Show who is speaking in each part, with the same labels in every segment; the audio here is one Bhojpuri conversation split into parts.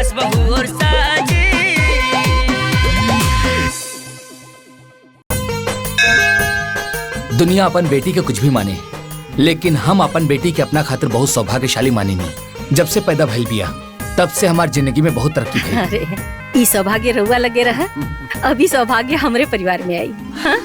Speaker 1: सास बहू और साजी।
Speaker 2: दुनिया अपन बेटी के कुछ भी माने, लेकिन हम अपन बेटी के अपना खातिर बहुत सौभाग्यशाली मानी नहीं। जब से पैदा भइल बिया तब से हमारी जिंदगी में बहुत तरक्की भइल।
Speaker 3: अरे ई सौभाग्य रहुआ लगे रहा, अभी सौभाग्य हमरे परिवार में आई। हाँ?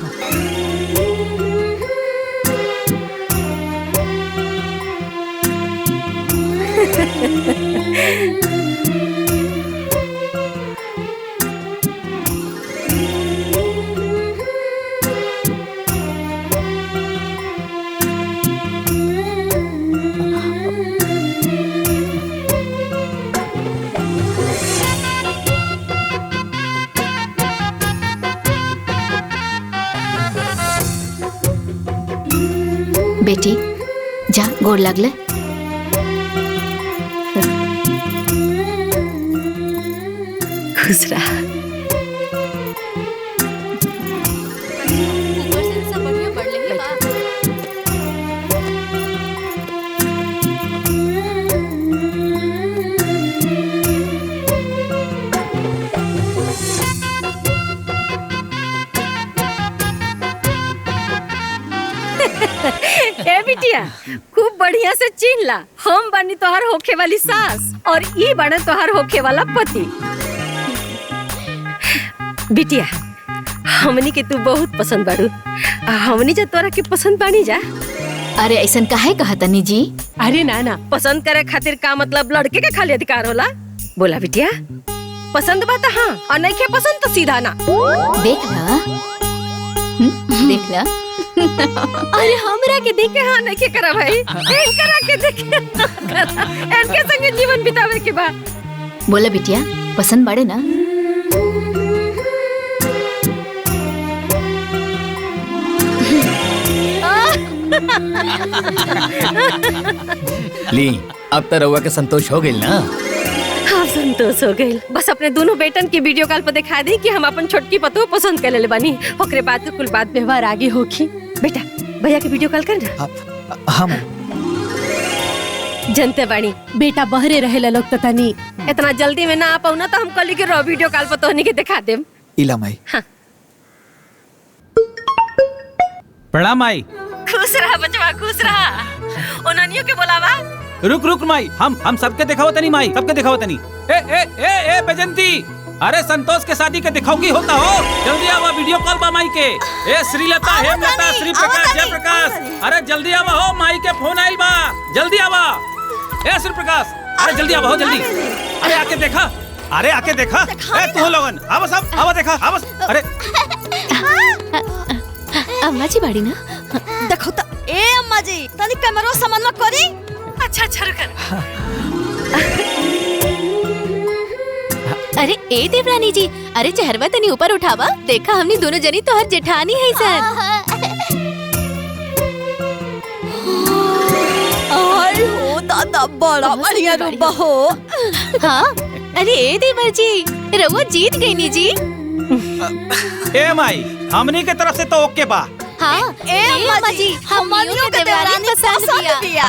Speaker 4: बेटी जा गोड़ लागले।
Speaker 3: खुश रहा। ए बिटिया खूब बढ़िया से चिन्ह ला, हम बनी तोहर होखे वाली सास और ई बने तोहर होखे वाला पति। बिटिया हमनी के तू बहुत पसंद बाड़ू, हमनी जा तोरा के पसंद बानी जा।
Speaker 4: अरे ऐसन काहे कहा तनी जी?
Speaker 3: अरे ना ना, पसंद करे खातिर का मतलब लड़के के खाली अधिकार होला? बोला बिटिया, पसंद बा त हाँ और नहीं के पसंद तो सीधा ना।
Speaker 4: देख ला, देख ला।
Speaker 3: अरे हमरा के देखे हाँ नहीं के करा भाई, करा के देखे इनके संगे जीवन बितावे के बाद।
Speaker 4: बोला बिटिया पसंद बाड़े ना?
Speaker 2: ली अब तो रउआ के संतोष हो गइल ना?
Speaker 3: हाँ संतोष हो गइल। बस अपने दोनों बेटन की वीडियो कॉल पर दिखा दी कि हम अपन छोटकी पतो पसंद कर ले बानी। ओकरे बाद तो कुल बात व्यवहार आगे होगी। बेटा भैया की वीडियो कॉल कर ना।
Speaker 2: हम
Speaker 3: जनते बानी बेटा बहरे रहे लोग तो तनी इतना जल्दी में ना आ पाऊ ना, तो हम कल के रो वीडियो कॉल पर तोहनी के दिखा देम।
Speaker 5: इला माई।
Speaker 3: हाँ।
Speaker 6: प्रणाम माई।
Speaker 3: खुश रहा बचवा, खुश रहा। ओनानियों के बोलावा।
Speaker 6: रुक माई, हम सबके दिखाओ तनी माई, सबके दिखाओ तनी। ए बैजंती, अरे संतोष के शादी के दिखाओ की होता हो, जल्दी आवा, वीडियो कॉल बा माई के। ए श्रीलता, हेमलता, श्री प्रकाश, जय प्रकाश, अरे जल्दी आवा हो, माई के फोन आइल बा, जल्दी आवा। ए श्री प्रकाश, अरे जल्दी आवा हो, जल्दी। अरे आके देखा, अरे आके देखा। ए तू लोगन आवा, सब आवा, देखा आवा। अरे
Speaker 4: अम्मा जी बाड़ी ना?
Speaker 7: देखो तो ए अम्मा जी तनी कैमरा सामान में करी।
Speaker 3: अच्छा रुकर।
Speaker 4: अरे ए देवरानी जी, अरे चेहरवा तनी ऊपर उठावा, देखा हमनी दोनों जनी तो हर जेठानी है सर।
Speaker 7: आय हो दादा, बड़ा बढ़िया रूपा हो।
Speaker 4: हाँ अरे ए देवर जी, रउआ जीत गई नी जी।
Speaker 6: ए माई, हमनी के तरफ से तो ओके बा।
Speaker 4: हाँ
Speaker 7: ए अम्मा जी,
Speaker 4: हमनियों के देवरानी पसंद किया।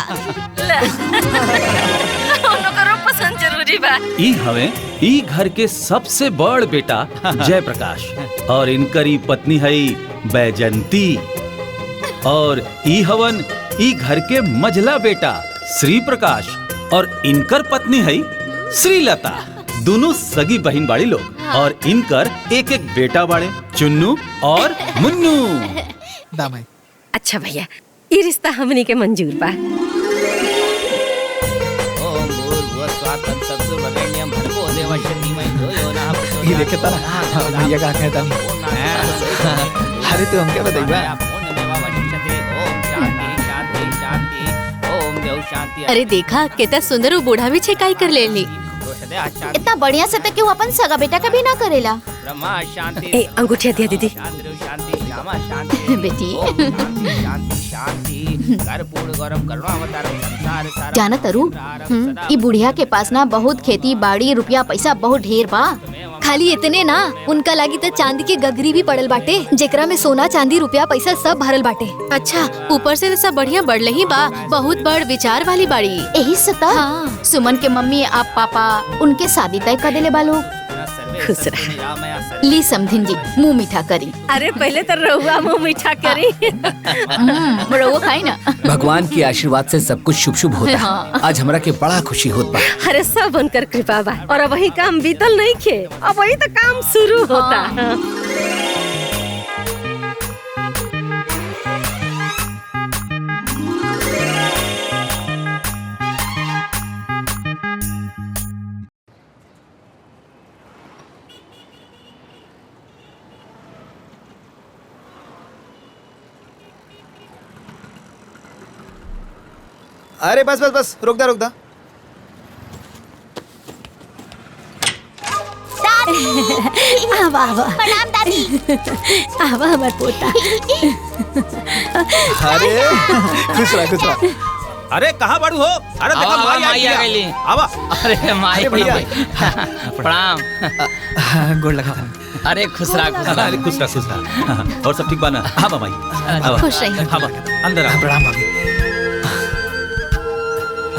Speaker 3: उनको पसंद जरूरी बा।
Speaker 6: ई हवे ई घर के सबसे बड़ बेटा जय प्रकाश, और इनकरी पत्नी है बैजंती, और ई हवन ई घर के मझला बेटा श्री प्रकाश, और इनकर पत्नी है श्रीलता। दोनों सगी बहन बाड़ी लोग, और इनकर एक एक बेटा बाड़े, चुन्नू और मुन्नू।
Speaker 3: अच्छा भैया, ये रिश्ता हमनी के मंजूर बा।
Speaker 5: ये देखे तारा भैया का कहता नहीं। अरे तू हमके बताइबा।
Speaker 4: अरे देखा कितना सुंदर वो बूढ़ा भी छेकाई कर लेली। इतना बढ़िया से तो क्यों अपन सगा बेटा कभी ना करेला।
Speaker 3: ए अंगूठिया दिया दीदी।
Speaker 4: बेटी जाना तरु ई बुढ़िया के पास ना बहुत खेती बाड़ी रुपया पैसा बहुत ढेर बा। खाली इतने ना, उनका लागी तो चांदी के गगरी भी पड़ल बाटे, जेकरा में सोना चांदी रुपया पैसा सब भरल बाटे।
Speaker 1: अच्छा, ऊपर से सब बढ़िया बढ़ले ही बा, बहुत बड़ विचार वाली बाड़ी।
Speaker 4: यही सता हाँ। सुमन के मम्मी आप पापा उनके शादी तय कर देले बालो।
Speaker 3: खुश रह।
Speaker 4: ली समधिन जी मुंह मीठा करी।
Speaker 3: अरे पहले तो रहुआ मुंह मीठा करी।
Speaker 4: रहुआ खाई ना।
Speaker 2: भगवान के आशीर्वाद से सब कुछ शुभ शुभ होता है। आज हमरा के बड़ा खुशी होत बा।
Speaker 3: अरे सब उनकर कृपा बा और अब वही काम बीतल नहीं खे, अब वही तो काम शुरू होता।
Speaker 5: अरे बस बस बस, रुक दा।
Speaker 4: प्रणाम दादी।
Speaker 3: आवा हमार पोता।
Speaker 5: अरे खुश रह।
Speaker 6: अरे कहाँ बड़ू हो? अरे देखो माई आ गई। आवा।
Speaker 8: अरे माई
Speaker 5: भैया
Speaker 8: प्रणाम।
Speaker 5: गोड़ लगा।
Speaker 8: अरे खुश रहा
Speaker 6: अरे खुश रहा। और सब ठीक बा ना? हाँ बा माई।
Speaker 4: खुश रहिए।
Speaker 6: हाँ बा, अंदर आ।
Speaker 5: प्रणाम भाभी।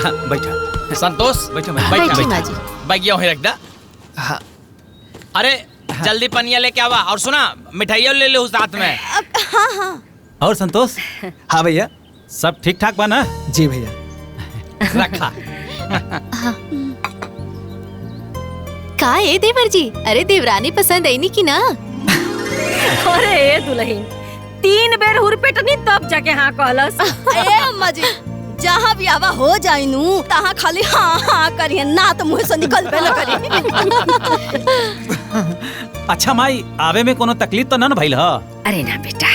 Speaker 6: हाँ, बैठा।
Speaker 8: संतोष
Speaker 6: बैठो
Speaker 4: बैठी माँ जी।
Speaker 8: बैगिया वहीं रख दा।
Speaker 5: हाँ।
Speaker 8: अरे जल्दी पनिया लेके आवा, और सुना मिठाइया ले ले उस साथ में।
Speaker 7: हाँ।
Speaker 6: और संतोष
Speaker 5: हाँ भैया।
Speaker 6: सब ठीक ठाक बा ना?
Speaker 5: जी भैया।
Speaker 8: रखा।
Speaker 1: का ए देवर जी, अरे देवरानी पसंद आई नी की ना?
Speaker 3: अरे ए दुल्हन 3 बेर हुरपेटनी तब जाके हाँ कहलस।
Speaker 7: ए अम्मा जी, जहाँ भी आवा हो जाई नू तहाँ खाली हाँ हाँ करिए ना, तो मुँह से निकलबे न करी।
Speaker 6: अच्छा माई, आवे में कोनो तकलीफ तो ना भइल ह?
Speaker 3: अरे ना बेटा,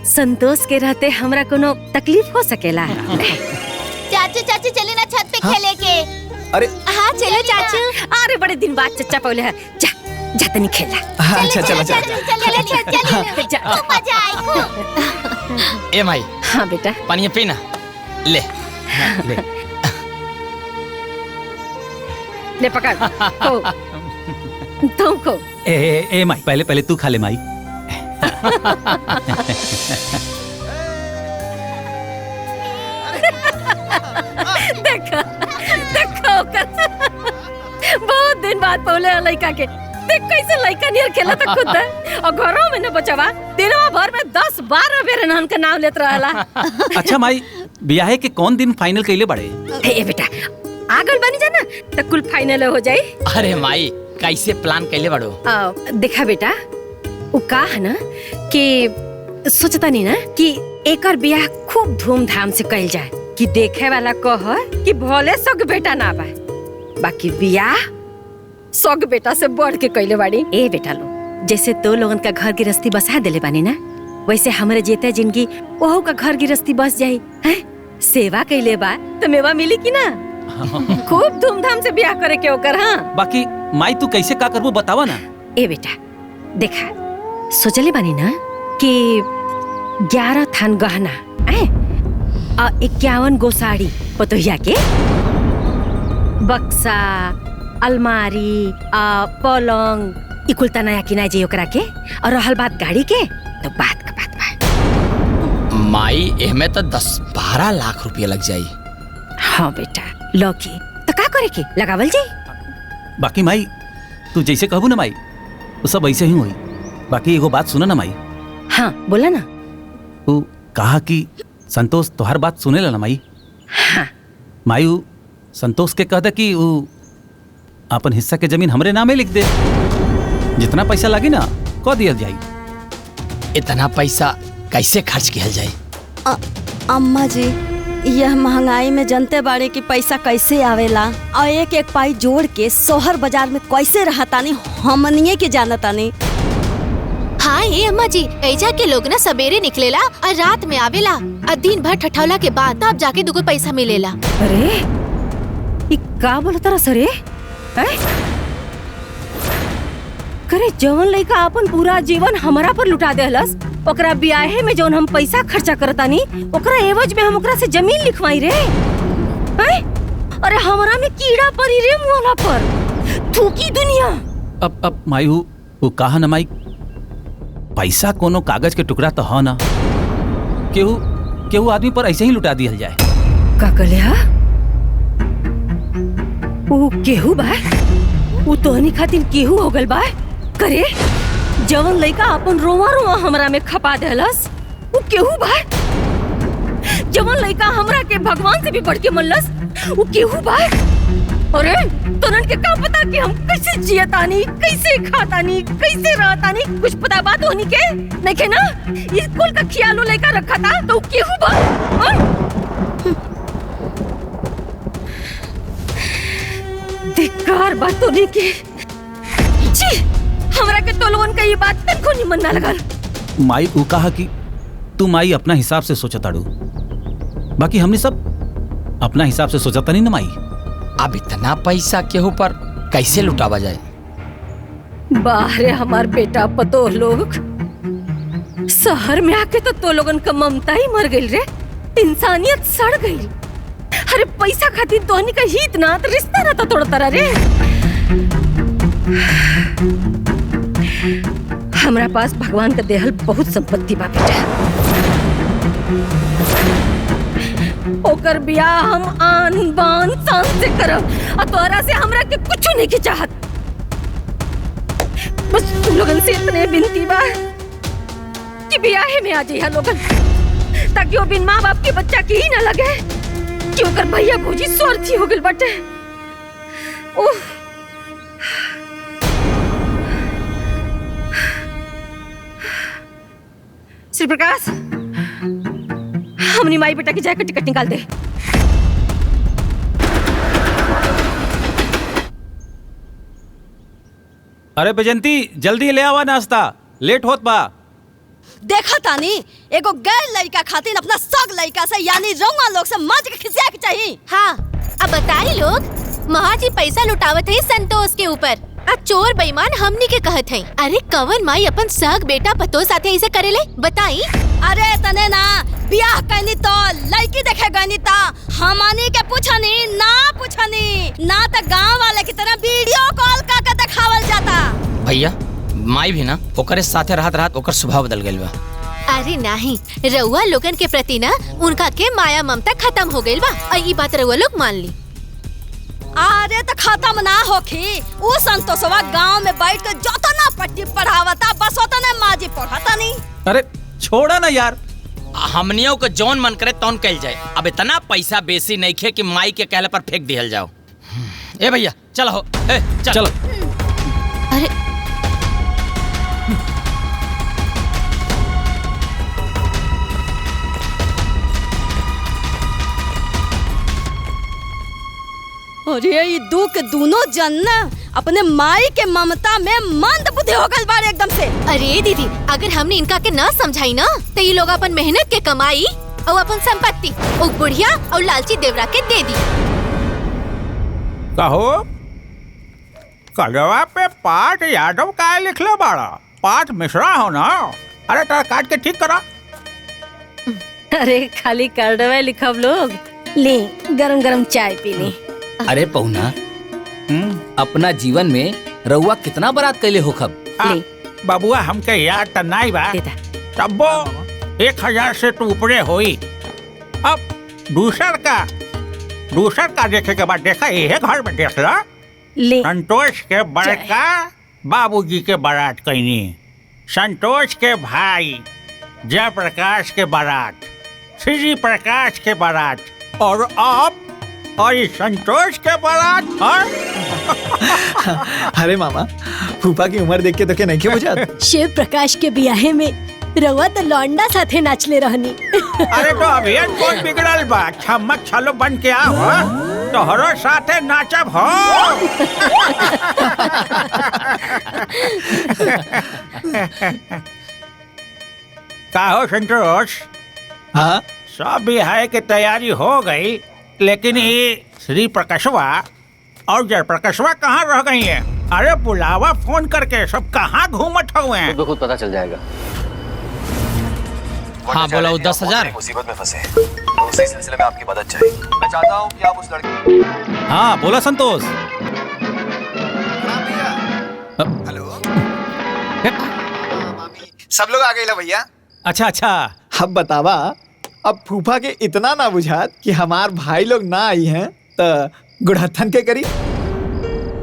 Speaker 3: संतोष के रहते हमरा कोनो तकलीफ हो सकेला?
Speaker 4: चाचू चाची चले ना छत पे खेले के।
Speaker 5: अरे
Speaker 1: हाँ चलो चाचू।
Speaker 3: अरे बड़े दिन बाद चचा पौले है, जा जा तनी खेला।
Speaker 5: अच्छा चला चला।
Speaker 3: जा।
Speaker 4: मजा आई।
Speaker 8: ए माई
Speaker 3: हाँ बेटा।
Speaker 8: पनिया पीना ले।
Speaker 3: ले पकड़। खो। तुम खो।
Speaker 6: ए माई, पहले तू खा ले माई।
Speaker 3: देखो देखो बहुत दिन बाद पौले लड़का के देख कैसे लड़का नियर खेला तो खुद है। और घरों में न बचवा दिनवा भर में 10-12 बेर नाम का नाम लेत रहला।
Speaker 6: अच्छा माई, ब्याहे के कौन दिन फाइनल कइले बड़े?
Speaker 3: ए बेटा आगल बनी जाना तो कुल फाइनल हो जाई।
Speaker 8: अरे माई कैसे प्लान कैले बड़ो?
Speaker 3: देखा बेटा, वो का है ना कि सोचता नहीं ना कि एकर ब्याह खूब धूमधाम से कइल जाए, कि देखे वाला कह कि भले सग बेटा ना बा, बाकी ब्याह सग बेटा से बढ़ के कइले बाड़ी। ए बेटा लो, जैसे तो लोगन का घर गृहस्थी बसा देले बानी ना, वैसे हमरे जेते जिंदगी ओहो का घर गृहस्थी बस जाई। हैं सेवा कइले बा तो मेवा मिली कि ना? खूब धूमधाम से ब्याह करे के ओकर। हाँ
Speaker 6: बाकी माई तू कैसे का करबो बतावा ना।
Speaker 3: ए बेटा देखा, सोचले बानी ना कि 11 थान गहना 51 गो साड़ी पतोहिया के, बक्सा अलमारी पलंग इकुलता नया किना जे ओकरा के। और रहल बात गाड़ी के, तो बात का बात बा
Speaker 8: माई एहमे तो 10-12 लाख रुपया लग जाई।
Speaker 3: हाँ बेटा लौकी तो का करे के लगावल जाई।
Speaker 6: बाकी माई तू जैसे कहबू ना माई, वो सब ऐसे ही हुई। बाकी एगो बात सुना ना माई।
Speaker 3: हाँ बोला ना।
Speaker 6: तू कहा कि संतोष तो हर बात सुने ला माई।
Speaker 3: हाँ
Speaker 6: माई उ संतोष के कह दे कि उ अपन हिस्सा के जमीन हमरे नामे लिख दे, जितना पैसा लगी ना कह दिया जाई।
Speaker 8: इतना पैसा कैसे खर्च किया जाए?
Speaker 7: अम्मा जी, यह महंगाई में जनते बाड़े की पैसा कैसे आवेला, और एक एक पाई जोड़ के शोहर बाजार में कैसे रहतानी हमनिए के जानतानी।
Speaker 1: हाँ ये अम्मा जी, ऐजा के लोग ना सवेरे निकलेला और रात में आवेला, और दिन भर ठठौला के बाद तब जाके 2 पैसा मिलेला।
Speaker 3: अरे ये का बोलता रहा सरे? करे जवन लइका अपन पूरा जीवन हमारा पर लुटा देहलस, ओकरा ब्याहे में जौन हम पैसा खर्चा करतानी ओकरा एवज में हम ओकरा से जमीन लिखवाई रे। हैं? अरे हमरा में कीड़ा पड़ी रे मुआला पर। थूकी दुनिया।
Speaker 6: अब माई वो कहा ना माई, पैसा कोनो कागज के टुकड़ा तो हो ना, केहू आदमी पर ऐसे ही लुटा दिया जाए।
Speaker 3: का कलिया? वो केहू बा? वो तोहनी खातिर केहू हो गल बा? करे जवन लइका अपन रोवा रोवा हमरा में खपा देलस वो केहू बा? जवन लइका हमरा के भगवान से भी बढ़ के मनलस वो केहू बा? अरे तोरन के का पता कि हम कैसे जियतानी, कैसे खातानी, कैसे रहतानी, कुछ पता बात होनी के नहीं के ना? स्कूल का ख्याल लइका रखा था तो केहू बा? धिक्कार बात होनी के। छी, हमरा के तो लोगन का ये बात तक निमन ना लगल।
Speaker 6: माई वो कहा कि तू माई अपना हिसाब से सोचताड़ू, बाकी हमने सब अपना हिसाब से सोचता नहीं ना माई।
Speaker 2: अब इतना पैसा केहू पर कैसे लुटावा जाए?
Speaker 3: बाहरे हमार बेटा पतो लोग शहर में आके तो लोगन का ममता ही मर गई रे, इंसानियत सड़ गई। अरे पैसा खातिर तोहनी का हित ना तो रिश्ता ना तो तोड़ता रे। हमरा पास भगवान का देहल बहुत संपत्ति बा बेटा, ओकर बियाह हम आन बान शान से करब और तोरा से हमरा के कुछ नहीं की चाहत। बस तुम लोगन से इतने विनती बा कि बियाहे में आ जाइए लोगन, ताकि वो बिन माँ बाप के बच्चा की ही ना लगे कि ओकर भैया भौजी स्वार्थी हो गइल बाटे। ओह श्री प्रकाश, हमनी माई बेटा की जाकर टिकट निकाल दे।
Speaker 6: अरे बैजंती जल्दी ले आवा नाश्ता, लेट होत बा।
Speaker 7: देखा तानी एगो गैर लड़का खातिर अपना सग लड़का से यानी रउआ लोग से मज के खिसिया के चाहिए।
Speaker 1: हाँ अब बताई लोग, महाजी पैसा लुटावत है संतोष के ऊपर, आ चोर बेईमान हमनी के कहत है। अरे कवन माई अपन सग बेटा पतो साथे ऐसे करेले बताई?
Speaker 7: अरे तने ना बियाह करनी तो लड़की देखे गनी ता हमनी के पूछनी ना तो गांव वाले की तरह वीडियो कॉल करके दिखावल जाता।
Speaker 8: भैया माई भी ना ओकरे साथे रहत ओकर स्वभाव बदल गइल बा।
Speaker 1: अरे नहीं, रउआ लोगन के प्रति ना उनका के माया ममता खत्म हो गइल बा, और ई बात रउआ लोग मान ली।
Speaker 7: अरे तो खत्म ना होखी, उ संतोषवा गांव में बैठ के जोतना पट्टी पढ़ावता बस ओतने माजी पढ़ाता नहीं।
Speaker 6: अरे छोड़ा ना यार,
Speaker 8: हमनियों को जौन मन करे तौन कल जाए। अब इतना पैसा बेसी नहीं खे कि माई के कहले पर फेंक दिहल जाओ। ए भैया चलो हो, चलो।
Speaker 1: अरे
Speaker 7: अरे ये दू के दोनों जन अपने माई के ममता में मंद बुद्धि हो गल बारे एकदम से।
Speaker 1: अरे दीदी, अगर हमने इनका के ना समझाई ना तो ये लोग अपन मेहनत के कमाई और अपन संपत्ति वो बुढ़िया और लालची देवरा के दे दी।
Speaker 9: कहो कलवा पे पाठ यादव का लिखले बाड़ा, पाठ मिश्रा हो ना। अरे तार काट के ठीक करा।
Speaker 3: अरे खाली कार्डवा लिखब लोग, ले गरम गरम चाय पी ली।
Speaker 2: अरे पहुना, अपना जीवन में रउआ कितना बरात कैले हो खब?
Speaker 9: बाबुआ हमके याद त नहीं बा, तब्बो 1000 से तो ऊपरे होई। अब दूसर का देखे के बाद देखा ये घर में देख ला। संतोष के बड़का बाबूजी के बारात कैनी, संतोष के भाई जयप्रकाश के बारात, श्री प्रकाश के बारात, और अब और संतोष के बारात।
Speaker 5: अरे मामा, फूफा की उम्र देख के तो क्या नहीं बुझात?
Speaker 7: शिव प्रकाश के ब्याहे में रउआ तो लौंडा साथे नाचले रहनी।
Speaker 9: अरे तो अभी कौन बिगड़ल बा, छमक छलो बन के आओ तोहरो साथे नाचब हो। का हो संतोष?
Speaker 5: हाँ
Speaker 9: सब बिहार की तैयारी हो गई, लेकिन ये श्री प्रकाशवा और जयप्रकाशवा कहाँ रह गई है? अरे बुलावा फोन करके, सब कहाँ घूमत हुए हैं?
Speaker 10: खुद पता चल जाएगा।
Speaker 8: हाँ बोला, वो 10,000
Speaker 10: मुसीबत में फंसे, तो उसी सिलसिले में आपकी मदद चाहिए। मैं चाहता हूँ कि आप उस लड़के।
Speaker 6: हाँ बोला संतोष।
Speaker 5: हेलो। सब लोग आ गए ला भैया।
Speaker 6: अच्छा अच्छा।
Speaker 5: अब बतावा, अब फूफा के इतना ना बुझात कि हमार भाई लोग ना आई हैं तो गुड़हत्थन के करी,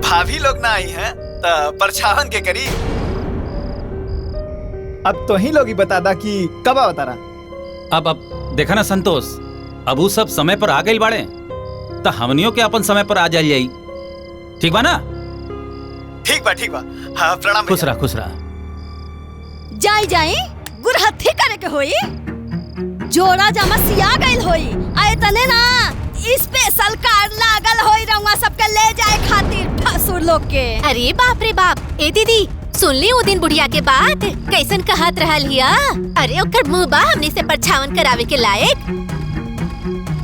Speaker 5: भाभी लोग ना आई हैं तो परछावन के करी। अब तो ही लोग ही बता दा कि कब बता रहा।
Speaker 6: अब देखा ना संतोष, अब वो सब समय पर आ गई बाड़े तो हमनियों के अपन समय पर आ जाई। ठीक बा ना?
Speaker 5: ठीक बा ठीक बा। हाँ प्रणाम।
Speaker 6: खुश रहा खुश रहा।
Speaker 7: जाई जाई गुरहथी करे के होई, जोड़ा जमा सिया गइल होई। आए तने ना स्पेशल कार्ड लागल होई रउआ सबके ले जाए खातिर फसुर लोग के।
Speaker 1: अरे बाप रे बाप, ए दीदी सुन ली वो दिन बुढ़िया के बात कैसन कहत रहल हिया। अरे ओकर मुंह बा हमनी से परछावन करावे के लायक।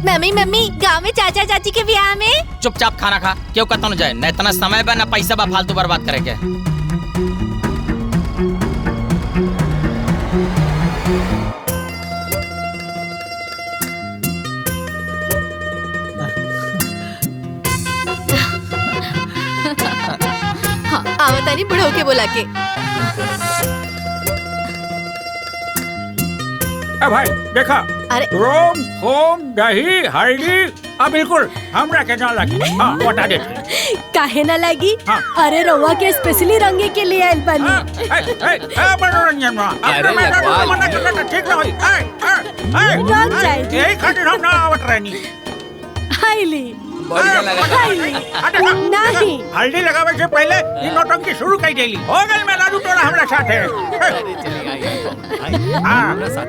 Speaker 1: मम्मी मम्मी गाँव में चाचा चाची के ब्याह में।
Speaker 8: चुपचाप खाना खा, क्यों कतन जाए, न इतना समय बा न पैसा बा फालतू बर्बाद करे के।
Speaker 1: आवतानी बुढ़ो के बोला के।
Speaker 9: भाई देखा,
Speaker 1: अरे
Speaker 9: रोम होम दही हल्दी अब बिल्कुल हमरा के ना लगी। हाँ बता दे।
Speaker 7: काहे ना लगी?
Speaker 9: हाँ।
Speaker 7: अरे रउआ के स्पेशली रंगे के लिए आइल बानी।
Speaker 9: मनोरंजन में
Speaker 2: अरे लगवा
Speaker 9: ठीक ना होई।
Speaker 7: रंग जाए।
Speaker 9: यही खातिर हम ना आवत रहनी।
Speaker 7: हाईली
Speaker 2: बढ़िया लगा।
Speaker 7: हाईली नहीं
Speaker 9: हल्दी लगावे से पहले इन नौटंकी शुरू कर देली। हो गइल मैं लाडू तोड़ा हमरा साथे।
Speaker 2: अरे चलिए आई
Speaker 9: हाँ।
Speaker 2: हमरा साथ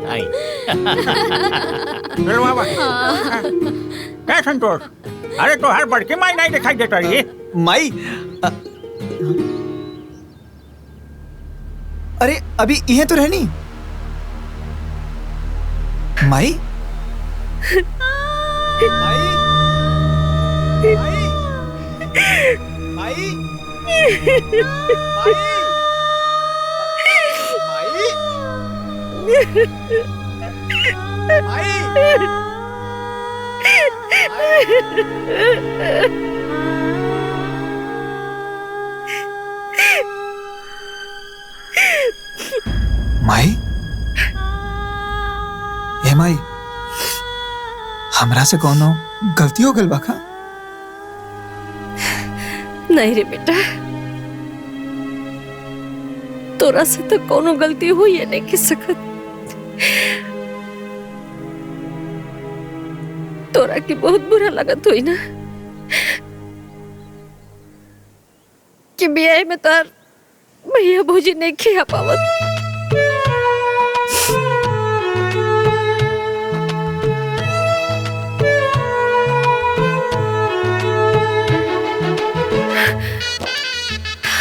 Speaker 2: आई।
Speaker 9: चलो बाबा। क्या संतोष, अरे तो हर बड़की माई नहीं दिखाई देता रही।
Speaker 5: माई अरे अभी यह तो रहनी माई। माई माई माई माई ए माई, हमरा से कोनो गलती हो गल बाका?
Speaker 3: नहीं रे बेटा, तोरा से तो कोनो गलती हुई है नहीं की सकत। तोरा की बहुत बुरा लगत हुई ना कि ब्याह में तार भैया भौजी नहीं खिया पावत।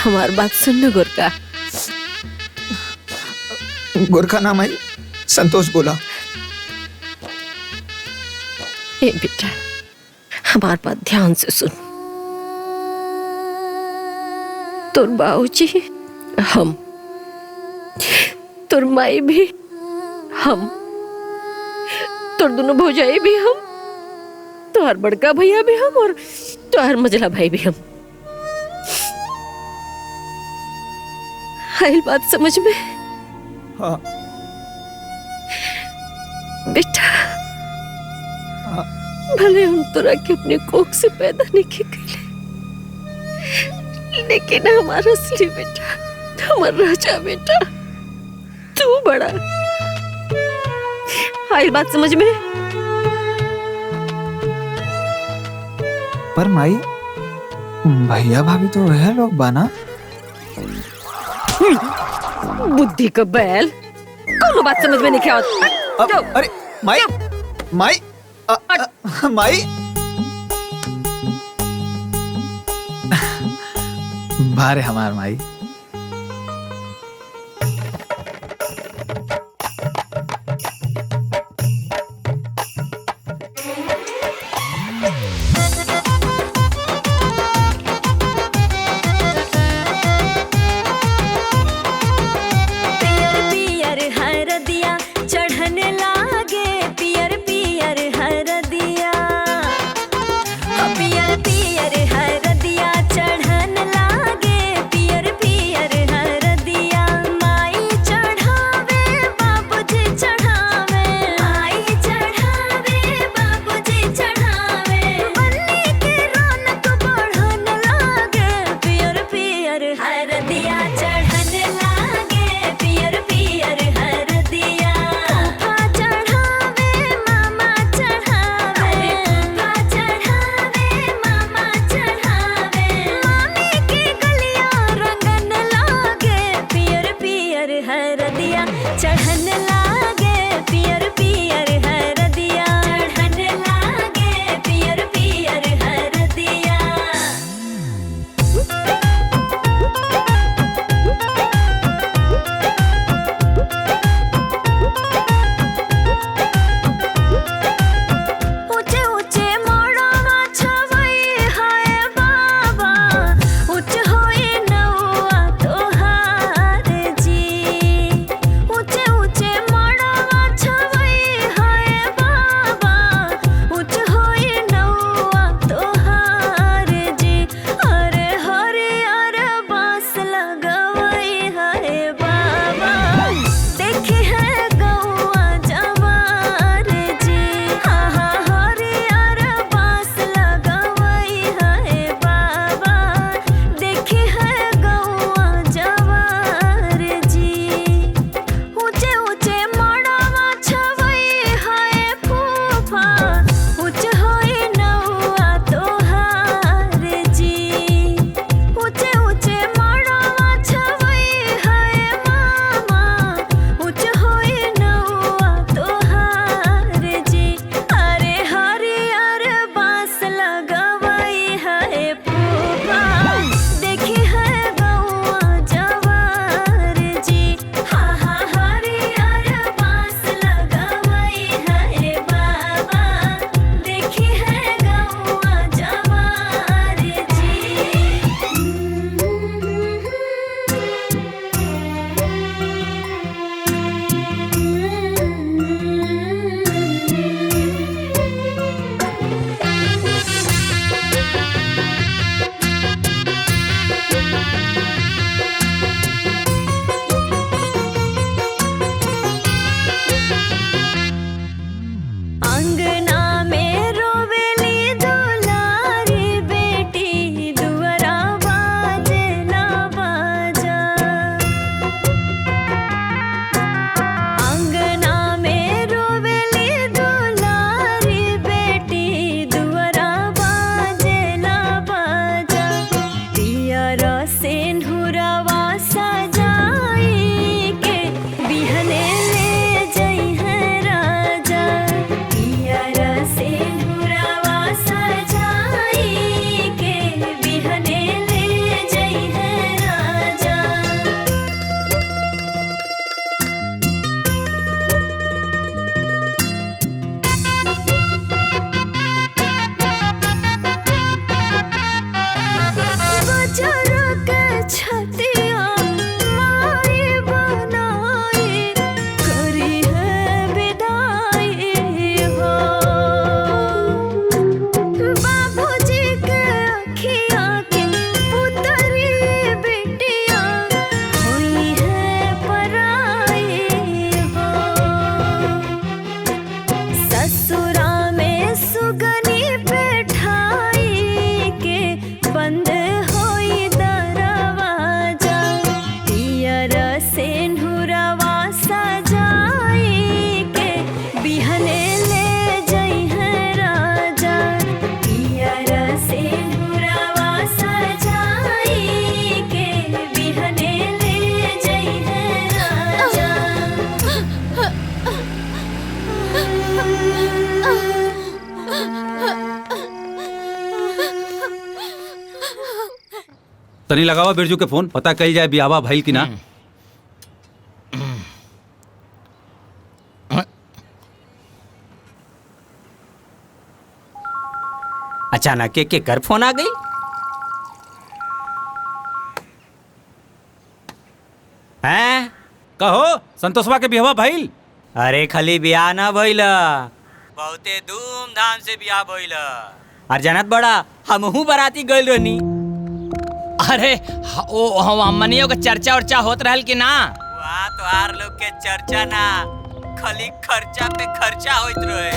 Speaker 3: हमार बात सुन गोरका।
Speaker 5: गोरखा नाम आई संतोष बोला।
Speaker 3: ए बेटा, हमार बात ध्यान से सुन। तोर बाबूजी हम, तोर माई भी हम, तोर दोनों भौजाई भी हम, तोहर बड़का भैया भी हम और तोहर मझला भाई भी हम। आइल बात समझ में?
Speaker 5: हाँ।
Speaker 3: बेटा, भले हम तोरा के अपने कोख से पैदा नहीं किए, लेकिन हमारा असली बेटा, हमारा राजा बेटा तू बड़ा। आइल बात समझ में?
Speaker 5: पर माई, भैया भाभी तो वह लोग बाना।
Speaker 3: बुद्धि का बैल, कौन बात समझ में नहीं क्या होता?
Speaker 5: अरे माई, माई, माई, बारे हमार माई।
Speaker 6: तनी लगावा बिरजू के फोन, पता कल जाए बियावा भइल कि ना।
Speaker 11: अचानक के कर फोन आ गई। हैं?
Speaker 6: कहो संतोषवा के बियावा भइल?
Speaker 11: अरे खाली ब्याह ना भइल, बहुते धूमधाम से ब्याह भइल। और जानत बड़ा हमहू बराती गइल रहनी।
Speaker 8: अरे ओ हमनियों के चर्चा उर्चा होत रहल कि ना?
Speaker 11: वहाँ तोहार लोग के चर्चा ना, खाली खर्चा पे खर्चा होइत रहे।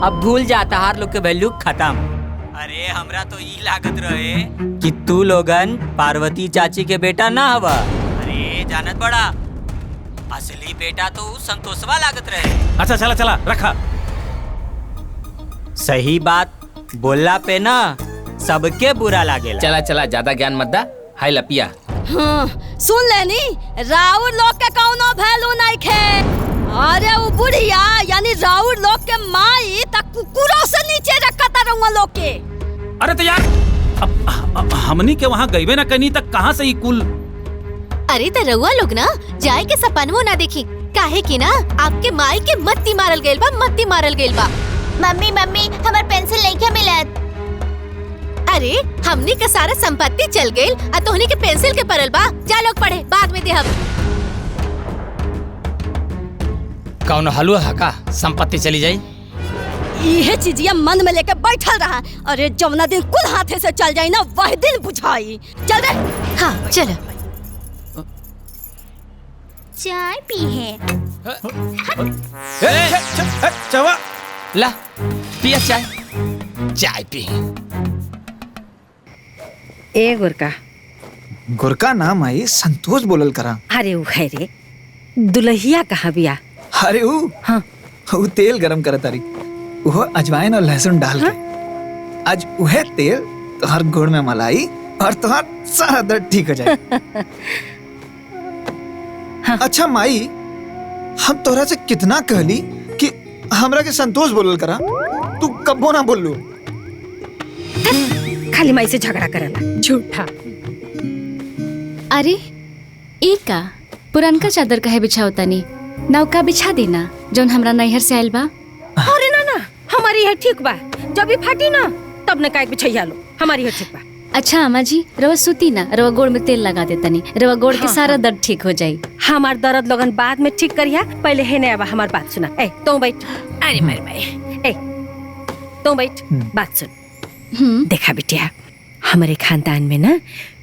Speaker 11: अब भूल जाता हार लोग के वैल्यू खत्म। अरे हमरा तो ई लागत रहे कि तू लोगन पार्वती चाची के बेटा ना हवा। अरे जानत बड़ा असली बेटा तो संतोषवा लागत रहे।
Speaker 6: अच्छा चला चला रखा।
Speaker 11: सही बात बोलला पे ना सबके बुरा लागेला।
Speaker 2: चला चला, ज्यादा ज्ञान मत दा। हाय लपिया।
Speaker 7: हाँ, सुन लेनी, राउर लोग के कौनो वैल्यू नहीं खे। अरे वो बुढ़िया यानी राउर लोग के माई तक कुकुरों से नीचे रखा था रउआ लोग के।
Speaker 6: अरे तो यार अब हमनी के वहाँ गईबे ना कहीं तक कहाँ से ही कुल।
Speaker 1: अरे तो रउआ लोग ना जाए के सपनवो ना देखी, काहे कि ना आपके माई के मत्ती मारल गइल बा, मत्ती मारल गइल बा।
Speaker 4: मम्मी मम्मी हमार पेंसिल नहीं क्या मिलत।
Speaker 1: अरे हमनी के सारा संपत्ति चल गइल आ तोहनी के पेंसिल के परल बा। जा लोग पढ़े, बाद में देहब।
Speaker 8: कौन हलवा हका संपत्ति चली जाई?
Speaker 7: ये चीजिया मन में लेके बैठल रहा। अरे जमुना दिन कुल हाथे से चल जाई ना वही दिन बुझाई। चल रे।
Speaker 1: हाँ चलो।
Speaker 4: चाय पी है।
Speaker 6: चवा
Speaker 8: ला पिया चाय, चाय पी।
Speaker 3: ए गोरका।
Speaker 5: गोरका नाम आई संतोष बोलल करा।
Speaker 3: अरे वो है रे दुल्हिया कहाँ बिया?
Speaker 5: अरे वो
Speaker 3: हाँ
Speaker 5: वो तेल गरम करत तारी, वो अजवाइन और लहसुन डाल के। आज वह तेल तोहर गोड़ में मलाई और तोहर सारा दर्द ठीक हो जाए।
Speaker 3: हाँ।
Speaker 5: अच्छा माई, हम तोहरा से कितना कहली कि हमरा के संतोष बोलल करा, तू कब्बो ना बोललू।
Speaker 3: खाली माई से झगड़ा करला, झूठा।
Speaker 12: अरे एक का पुरानका चादर काहे बिछावतानी, नौका बिछा देना जौन हमरा नैहर से आइल बा।
Speaker 3: अरे ना ना हमारी है ठीक बा, जब भी फाटी ना तब न काहे बिछैया लो, हमारी है ठीक बा।
Speaker 12: अच्छा अम्मा जी रवा सूती ना, रवा गोड़ में तेल लगा देतनी, रवा गोड़ के सारा दर्द ठीक हो जाई।
Speaker 3: हमार दर्द लोगन बाद में ठीक करिया, पहले है ने आवा हमार बात सुना। ए तू बैठ। अरे मेरे भाई ए तू बैठ, बात सुन। देखा बिटिया, हमारे खानदान में ना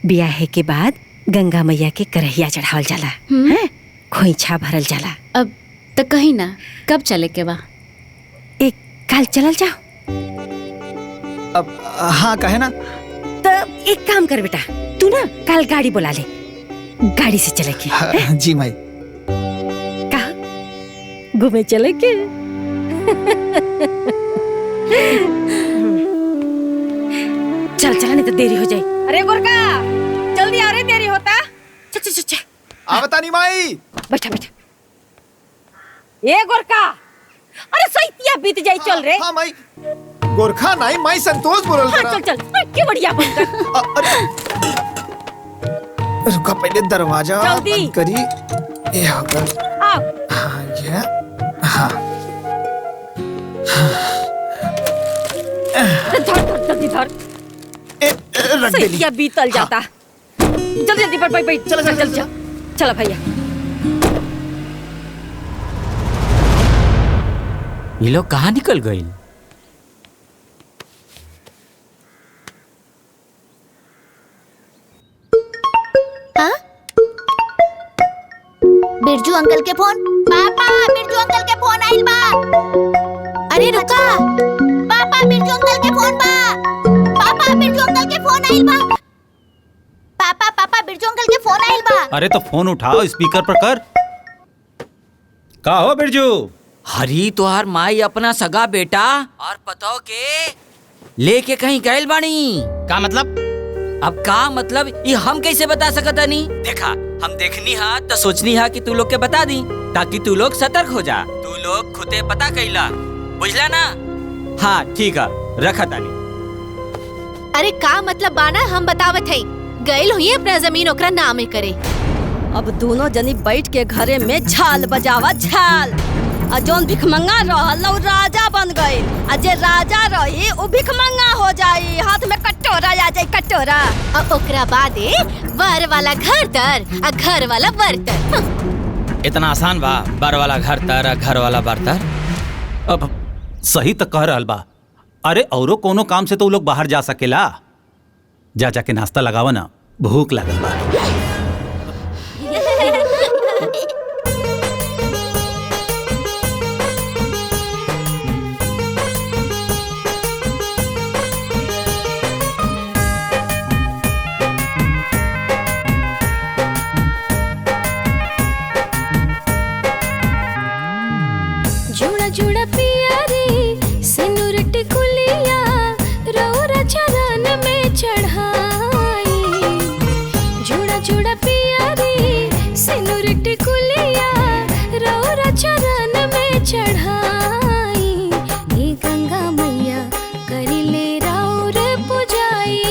Speaker 3: ब्याह के बाद गंगा मैया के करहिया चढ़ावल जाला, हैं खोइछा भरल जाला।
Speaker 12: अब तो कहीं ना कब चले के बा?
Speaker 3: एक कल चलल जाओ।
Speaker 5: अब हाँ कहे ना।
Speaker 3: तो एक काम कर बेटा, तू ना कल गाड़ी बुला ले, गाड़ी से चले के।
Speaker 5: हाँ, जी माई।
Speaker 3: कहा घूमे चले के? चल चल नहीं तो देरी हो जाए। अरे गोरका जल्दी आ रे, देरी होता। चल चल चल
Speaker 5: आवता नहीं माई।
Speaker 3: बैठा बैठा। ए गोरका, अरे सैतिया बीत जाई, चल रे।
Speaker 5: हाँ माई। गोरखा नहीं माई, संतोष बोलल करा।
Speaker 3: हाँ, चल चल के बढ़िया बनकर।
Speaker 5: रुका पहले दरवाजा
Speaker 3: जल्दी।
Speaker 5: बंद करी। ये होगा।
Speaker 3: आओ।
Speaker 5: हाँ ये हाँ।
Speaker 3: धर धर जल्दी धर।
Speaker 5: रख दे ली।
Speaker 3: सैतिया बीतल जाता। जल्दी जल्दी बैठ बैठ। चल चल चल चल भैया।
Speaker 11: ये लोग कहाँ निकल गए?
Speaker 4: बिरजू अंकल के फोन। पापा बिरजू अंकल के फोन आइल बा।
Speaker 1: अरे रुका।
Speaker 4: पापा बिरजू अंकल के फोन बा। पापा बिरजू अंकल के फोन आइल बा। पापा पापा बिरजू अंकल के फोन आइल बा।
Speaker 6: अरे तो फोन उठाओ, स्पीकर पर कर। का हो बिरजू?
Speaker 11: हरी तोहार माई अपना सगा बेटा और पतो के लेके कहीं गैल बानी।
Speaker 8: का मतलब?
Speaker 11: अब का मतलब ये हम कैसे बता सकता नहीं? देखा हम देखनी हा तो सोचनी हा कि तू लोग के बता दी, ताकि तू लोग सतर्क हो जा। तू लोग खुदे पता कैला, बुझला ना? हाँ ठीक है, रखा तानी।
Speaker 1: अरे का मतलब बाना हम बतावत है। गइल हुई अपना जमीन ओकरा नामे करे।
Speaker 7: अब दोनों जनी बैठ के घरे में झाल बजावा झाल। आ जौन भिखमंगा रहल उ राजा बन गई, आ जे राजा रही उ भिखमंगा हो जाई, हाथ में कटोरा आ जाई कटोरा।
Speaker 1: और ओकरा बादे वर वाला घर तर आ घर वाला बर्तर।
Speaker 8: इतना आसान बा? बर वाला घर तर घर वाला बर्तर।
Speaker 6: अब सही तो कह रहल बा। अरे औरो कोनो काम से तो लोग बाहर जा सकेला। जा जाके नाश्ता लगावा ना, भूख लागल बा।
Speaker 13: जुड़ा जुड़ा पिया रे सिनुर टिकुलिया रौरा चरण में चढ़ाई। जुड़ा जुड़ा पिया रे सिनुर टिकुलिया रौरा चरण में चढ़ाई। हे गंगा मैया करिले राउर पुजाई,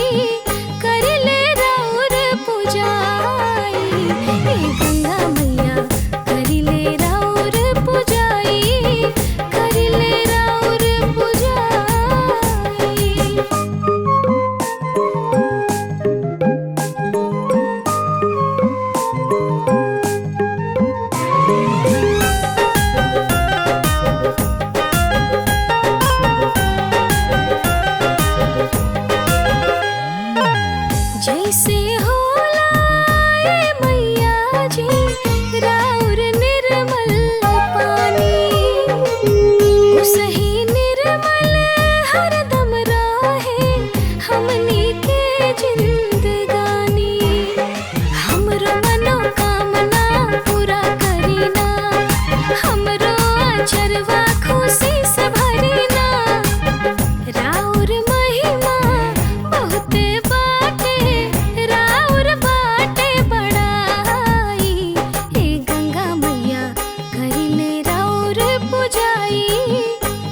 Speaker 13: करिले राउर पुजाई। हे गंगा मैया करिले राउर पुजाई, करिले राउर पुजाई। जैसे होला ए मैया जी राउर निर्मल पानी, उसही निर्मल हरदम रहे हमनी के जिंदगानी। हमरो मनोकामना पूरा करीना, हमरो अचरवा खुशी से भरीना। राउर महिमा बहुते बाटे, राउर बाटे बड़ाई। हे गंगा मैया करिले राउर पुजाई,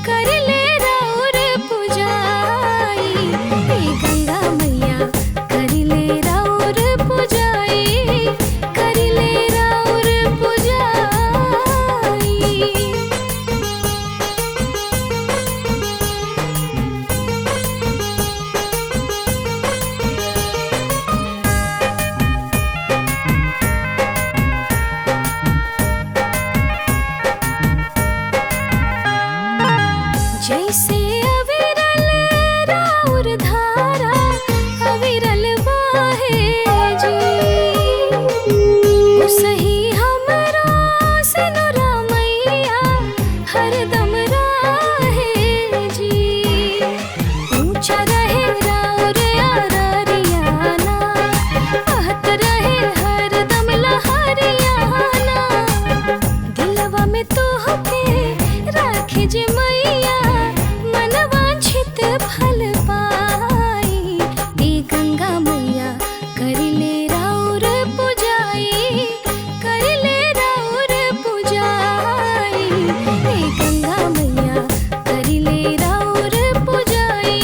Speaker 13: करिले राउर पुजाई। हे गंगा मैया करिले राउर पुजाई, करिले राउर पुजाई। जैसे अविरल राउर धारा अविरल बाहे जी, उसही हमरो सिनुरा मैया हरदम राहे जी। ऊंचा रहे राउर अररियाना, बहत रहे हरदम लहरियाना। दिलवा में तोहके राखे जे मैया मनवांछित फल पाई। हे गंगा मैया करिले राउर पुजाई, करिले राउर पुजाई। हे गंगा मैया करिले राउर पुजाई,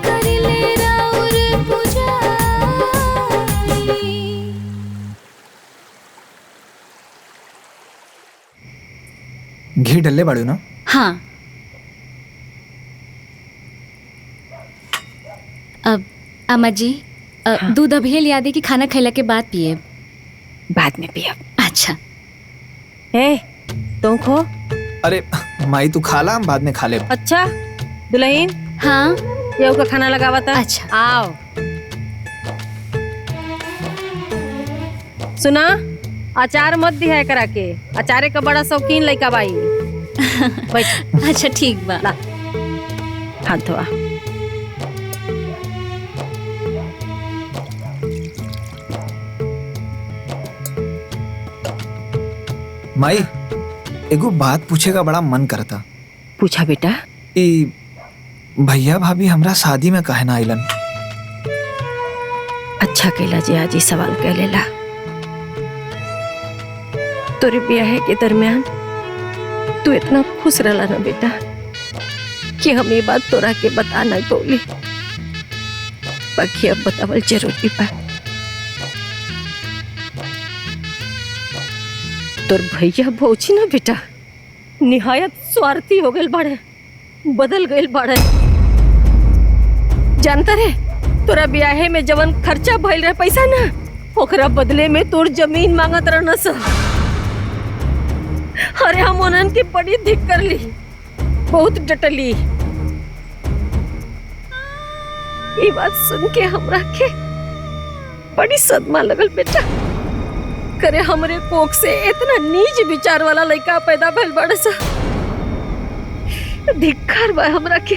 Speaker 13: करिले राउर पुजाई।
Speaker 5: घी डल्ले बाड़ू ना?
Speaker 12: हाँ। अब अम्मा जी दूध अभी लिया दे कि खाना खैला के बाद पिए?
Speaker 3: बाद में पिया।
Speaker 12: अच्छा।
Speaker 3: ए तुम खो।
Speaker 5: अरे माई तू खाला, हम बाद में खा ले।
Speaker 3: अच्छा दुल्हन।
Speaker 12: हाँ
Speaker 3: ये का खाना लगावा था।
Speaker 12: अच्छा
Speaker 3: आओ। सुना अचार मत दिया करा के, अचारे का बड़ा शौकीन लइका बाई। बैठ।
Speaker 12: अच्छा ठीक बा।
Speaker 3: ला हाथ धोआ।
Speaker 5: माई एगो बात पूछेगा बड़ा मन करता।
Speaker 3: पूछा बेटा।
Speaker 5: ई भैया भाभी हमरा शादी में काहे ना आइलन?
Speaker 3: अच्छा कैला जी आज ही सवाल कह लेला। तोरे ब्याह के दरमियान तू इतना खुश रहला ना बेटा कि हम ये बात तोरा के बता ना बोली। बाकी अब बतावल जरूरी बा। तोर भैया भौजी ना बेटा निहायत स्वार्थी हो गए बाड़े, बदल गए बाड़े। जानता रे तोरा ब्याहे में जवन खर्चा भइल रहे पैसा ना, ओकरा बदले में तोर जमीन मांगत रहना सा। अरे हम उन्हन की बड़ी धिक कर ली, बहुत डटली। ये बात सुन के हमरा के बड़ी सदमा लगल बेटा। करे हमरे कोख से इतना नीच विचार वाला लड़का पैदा भइल बड़ा सा। धिक्कार बा हमरा के।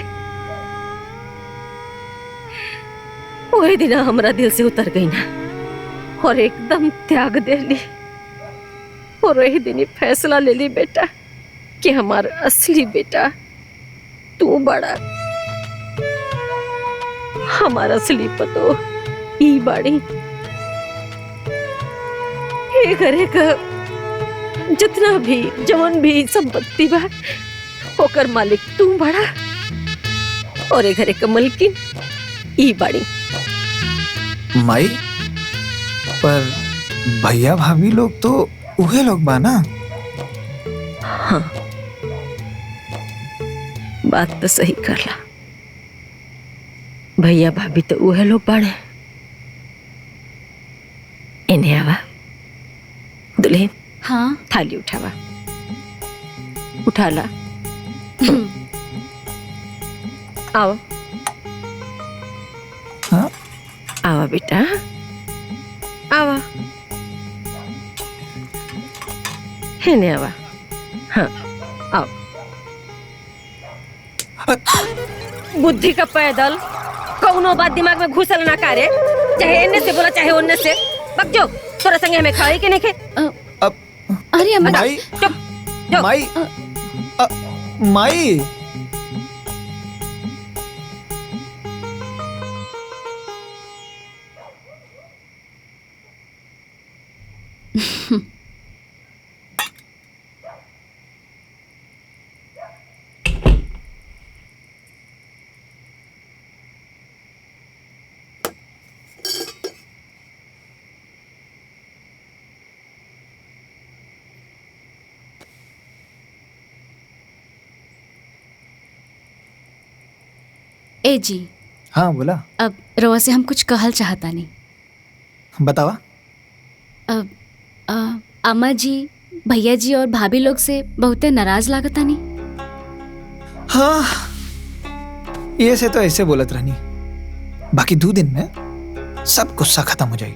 Speaker 3: वही दिन हमरा दिल से उतर गई ना और एकदम त्याग दे ली। और वही दिन ही फैसला ले ली बेटा कि हमारा असली बेटा तू बड़ा, हमारा असली पतो ई बाड़ी। ये घरे का जितना भी जवन भी संपत्ति बा ओकर मालिक तू बड़ा और ये घरे का मलकिन ई बाड़ी।
Speaker 5: माई पर भैया भाभी लोग तो उहे लोग बा ना।
Speaker 3: हाँ बात तो सही करला, भैया भाभी तो उहे लोग बाड़े। इन्हें आवा दुल्हन।
Speaker 12: हाँ
Speaker 3: थाली उठावा, उठाला। आओ
Speaker 5: हाँ
Speaker 3: आवा बेटा आवा, है नहीं आवा। हाँ आओ। बुद्धि का पैदल कौनो बात दिमाग में घुसल ना करे, चाहे इन्ने से बोला चाहे उन्ने से। बक जो तोरा संगे हमें खाए के नहीं खे।
Speaker 12: अरे अम्मा
Speaker 5: माई
Speaker 3: चुप
Speaker 5: माई माई
Speaker 12: ए जी।
Speaker 5: हाँ बोला।
Speaker 12: अब रवा से हम कुछ कहल चाहता नहीं।
Speaker 5: बतावा।
Speaker 12: अब अम्मा जी भैया जी और भाभी लोग से बहुते नाराज लागता नहीं।
Speaker 5: हाँ ये से तो ऐसे बोलत रहनी, बाकी 2 दिन में सब गुस्सा खत्म हो जाई।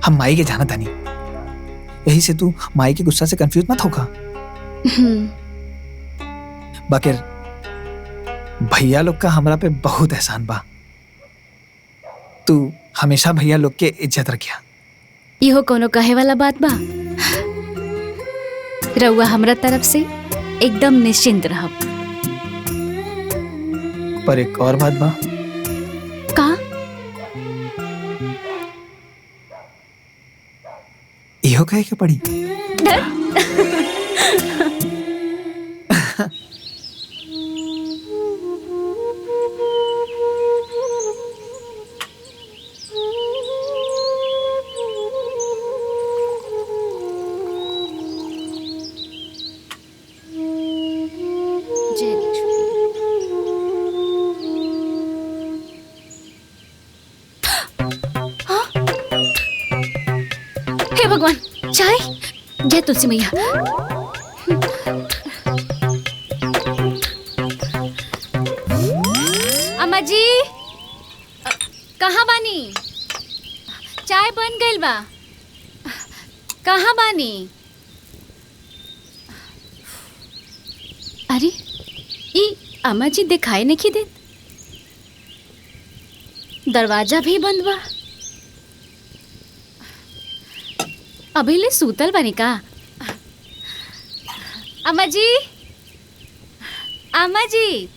Speaker 5: हम माई के जाना था नहीं, यही से तू माई के गुस्सा से कंफ्यूज मत होगा। बाकी भैया लोग का हमरा पे बहुत एहसान बा। तू हमेशा भैया लोग के इज्जत रखिया।
Speaker 12: इहो कोनो कहे वाला बात बा। रउआ हमरा तरफ से एकदम निश्चिंत रहब।
Speaker 5: पर एक और बात बा।
Speaker 12: का?
Speaker 5: इहो कहे के पड़ी।
Speaker 12: हे भगवान, चाय। जय तुलसी मैया। अम्मा जी कहाँ बानी? चाय बन गइल बा। कहाँ बानी? अरे ई अम्मा जी दिखाई नहीं दे। दरवाजा भी बंद बा। अभी ले सूतल बनी का? अम्मा जी, अम्मा जी,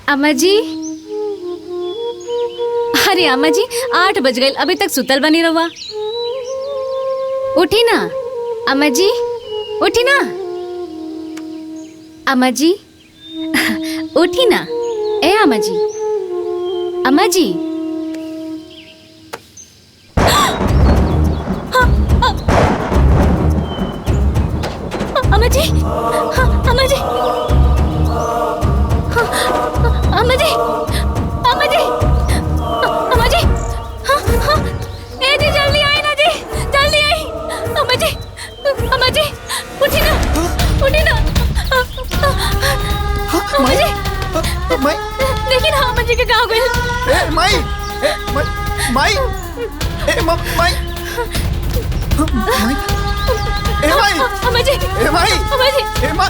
Speaker 12: अम्मा जी। अरे अम्मा जी 8 बज गए, अभी तक सूतल बनी रहुआ। उठी ना अम्मा जी, उठी ना अम्मा जी, उठी ना। ए अम्मा जी, अम्मा जी।
Speaker 13: अम्मा जी, अम्मा जी, अम्मा जी, अम्मा जी, हाँ हाँ, ए जी जल्दी आई ना जी, जल्दी आई, अम्मा जी, अम्मा जी, उठी ना, उठी ना, अम्मा जी, देखिए ना अम्मा जी के कहाँ गए?
Speaker 5: माई, माई, माई,
Speaker 13: अम्मा जी, अम्मा जी, अम्मा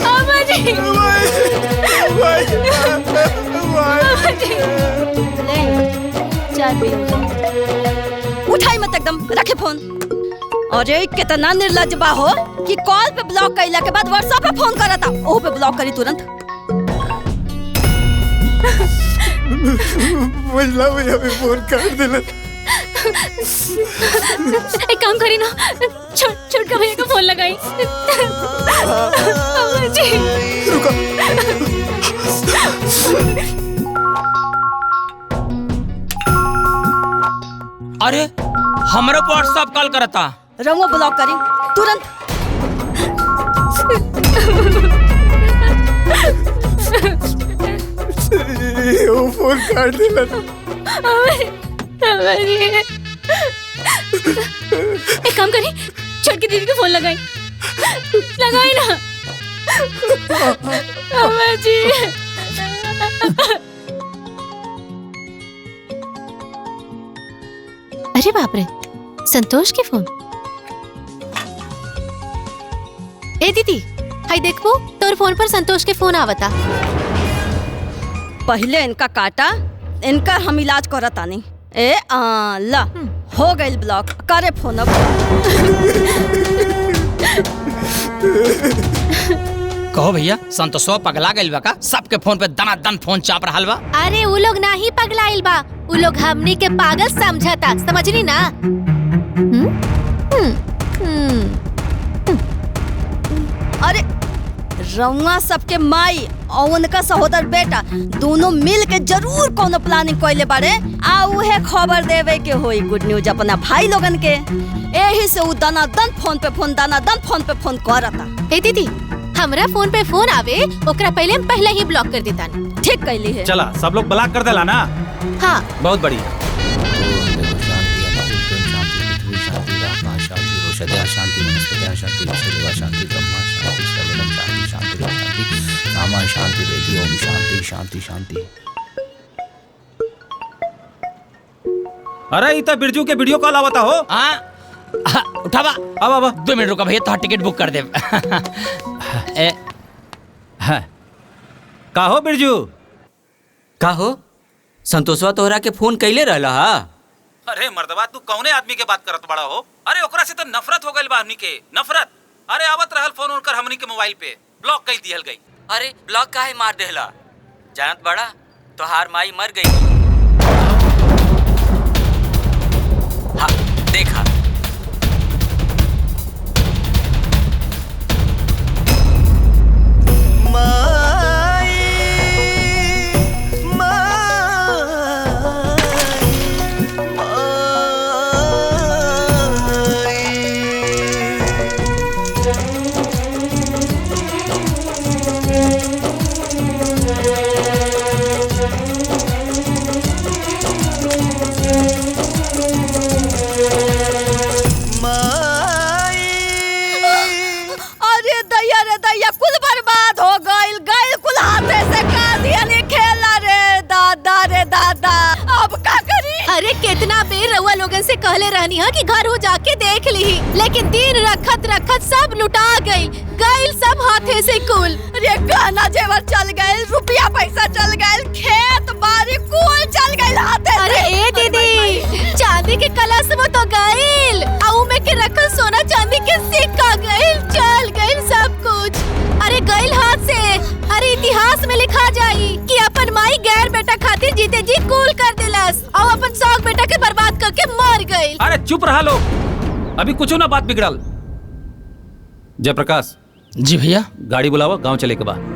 Speaker 13: अम्मा जी,
Speaker 7: उठाई मत एकदम, रखे फोन। अरे कितना निर्लज बा हो कि कॉल पे ब्लॉक कइला के बाद व्हाट्सएप पे फोन करता, ओह पे ब्लॉक करी तुरंत।
Speaker 5: मजला भैया भी फोन कर दिला।
Speaker 13: एक काम करी ना, छोटका भैया को फोन लगाई। अम्मा जी,
Speaker 8: अरे हमरो व्हाट्सएप कॉल करता।
Speaker 7: रंगो ब्लॉक करी तुरंत।
Speaker 5: वो फोन काट दिला।
Speaker 13: एक काम करी, छोटकी दीदी को फोन लगाई, लगाई ना। अम्मा जी,
Speaker 1: अरे बाप रे, संतोष के फोन। ए दीदी, हाय देखो तोर फोन पर संतोष के फोन आवता।
Speaker 7: पहले इनका काटा, इनका हम इलाज करता नहीं। ए ला हो गई ब्लॉक, करे फोन अब।
Speaker 8: कहो भैया, संतोषवा पगला गइल बा का? सबके फोन पे दनादन फोन चाप रहल बा।
Speaker 1: अरे वो लोग ना ही पगलाइल बा, वो लोग हमनी के पागल समझता, समझनी ना?
Speaker 7: अरे रउआ सबके माई और उनका सहोदर बेटा दोनों मिल के जरूर कोनो प्लानिंग कइले बारे, आ उहे खबर देवे के होई गुड न्यूज अपना भाई लोगन के। एही से उ दनादन फोन पे फोन करता।
Speaker 1: ए दीदी, हमरा फोन पे फोन आवे ओकरा पहले हम पहले ही ब्लॉक कर देता।
Speaker 7: ठीक कैली है।
Speaker 6: चला सब लोग ब्लॉक कर देला ना।
Speaker 1: हाँ,
Speaker 6: बहुत बढ़िया।
Speaker 2: शांति वनस्पति शांति वसुदेवा शांति ब्रह्मा शांति सर्वदम शांति शांति शांति रामा शांति देवी ओम शांति शांति शांति।
Speaker 6: अरे इतना बिरजू के वीडियो कॉल आवता हो।
Speaker 8: उठावा।
Speaker 6: अब
Speaker 8: 2 मिनट रुका भैया, तो टिकट बुक कर दे।
Speaker 6: का हो बिरजू?
Speaker 11: का हो संतोषवा तोहरा के फोन कैले रहला हा?
Speaker 6: अरे मर्दवा, तू कौने आदमी के बात करत बड़ा हो? अरे ओकरा से तो नफरत हो गइल बा हमनी के, नफरत। अरे आवत रहल फोन उनकर हमनी के मोबाइल पे, ब्लॉक कर दिहल गई।
Speaker 11: अरे ब्लॉक काहे मार देहला? जानत बड़ा तोहार माई मर गई। हाँ देखा।
Speaker 1: अरे कितना बेर रउआ लोगन से कहले रहनी है कि घर हो जाके देख ली, लेकिन दिन रखत रखत सब लुटा गई, गइल सब हाथे से कुल।
Speaker 7: अरे गहना जेवर चल गए, रुपया पैसा चल गए, खेत बाड़ी कुल चल गए हाथे से।
Speaker 1: अरे ए दीदी, चांदी के कलश वो तो गइल, आऊ में के रखल सोना चांदी के सिक्का गइल, चल गइल सब कुछ। अरे गइल हाथ से। अरे इतिहास में लिखा जाई कि अपन माई गैर बेटा खातिर जीते जी कूल कर दिलस और अपन शौक बेटा के बर्बाद करके मर गइल।
Speaker 6: अरे चुप रहा लो, अभी कुछ ना बात बिगड़ल। जयप्रकाश।
Speaker 8: जी भैया।
Speaker 6: गाड़ी बुलावा, गांव चले के बाद।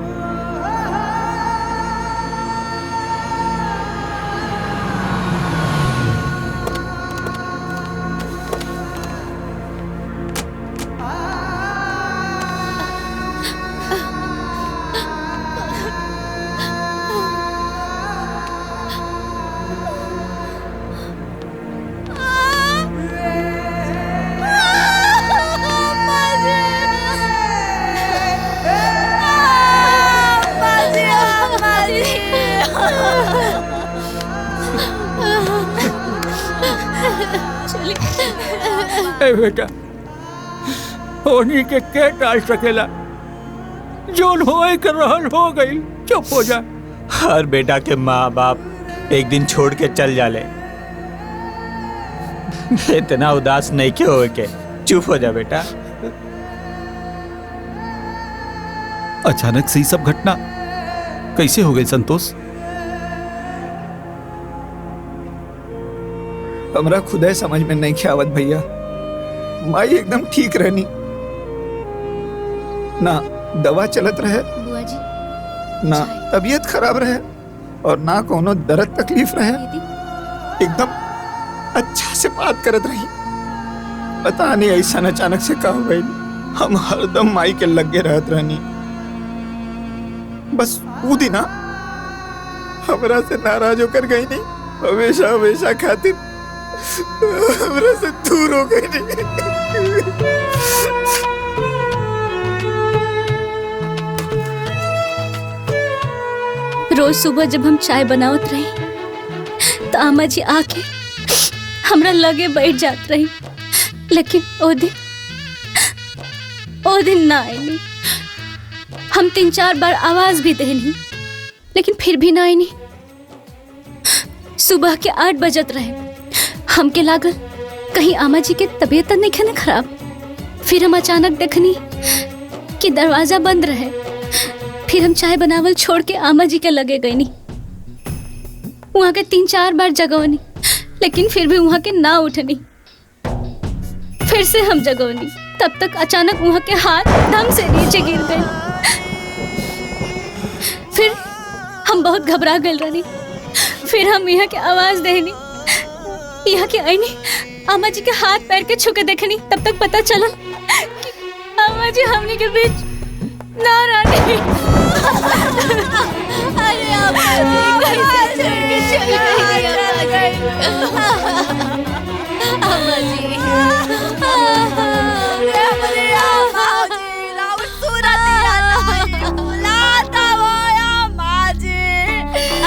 Speaker 9: ए बेटा, होनी के टाल सकेला, जोन होए के रहल हो गई, चुप हो जा।
Speaker 11: हर बेटा के माँ बाप एक दिन छोड़ के चल जाले, इतना उदास नहीं क्यों हो के, चुप हो जा बेटा।
Speaker 6: अचानक से ये सब घटना कैसे हो गई संतोष?
Speaker 5: हमरा खुदे समझ में नहीं आवत भैया। माई एकदम ठीक रहनी, ना दवा चलत रहे,
Speaker 12: बुआ जी
Speaker 5: ना तबीयत खराब रहे, और ना कोनो दर्द तकलीफ रहे, एकदम अच्छा से बात करत रही। पता नहीं ऐसा अचानक से का हो गई, हम हरदम माई के लगे रहत रहनी। बस वो दिन हमरा से नाराज होकर गई नहीं, हमेशा हमेशा खातिर हमरा से दूर हो गई नहीं।
Speaker 13: रोज सुबह जब हम चाय बनावत रही तो आमा जी आके हमरा लगे बैठ जात रही, लेकिन ओ दिन ना आईनी। हम 3-4 बार आवाज भी देनी, लेकिन फिर भी ना आईनी। सुबह के 8 बजत रहे, हमके लागल कहीं आमा जी के तबीयत नहीं है ना खराब। फिर हम अचानक देखनी कि दरवाजा बंद रहे। फिर हम चाय बनावल छोड़ के आमा जी के लगे गईनी। वहाँ के 3-4 बार जगवनी, लेकिन फिर भी वहाँ के ना उठनी। फिर से हम जगवनी, तब तक अचानक वहाँ के हाथ दम से नीचे गिर गए। फिर हम बहुत घबरा गए रही। फिर हम यहाँ के आवाज देनी, यहाँ के आईनी, आमा जी के हाथ पैर के छुके देखनी। तब तक पता चला कि आमा जी हमने के बीच ना रहनी।
Speaker 1: अरे आमा जी कैसे छोड़ के चली गई आमा जी।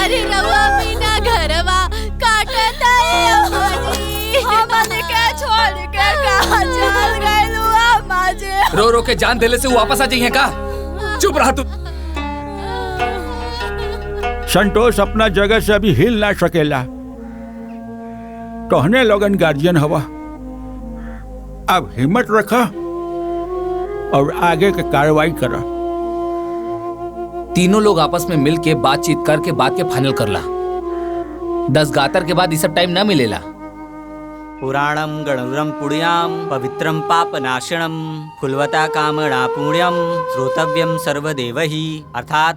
Speaker 1: अरे रवा मीना घरवा काटत है आमा जी। हमने के छोड़ के कहां चल गइल आमा जी?
Speaker 2: रो रो के जान देले से वो वापस आ जाइए का? चुप रहा तू।
Speaker 9: संतोष अपना जगह से अभी हिल ना सकेला, कहने लोगन गार्जियन हवा। अब हिम्मत रखा और आगे के कार्रवाई करा।
Speaker 2: तीनों लोग आपस में मिल के बातचीत करके बात के फाइनल करला। 10 गातर के बाद ये सब टाइम ना मिलेला।
Speaker 11: पुराणम गणुरम पुण्याम पवित्रम पापनाशनम फुलवता कामना पुण्यम श्रोतव्यम सर्वदेवहि। अर्थात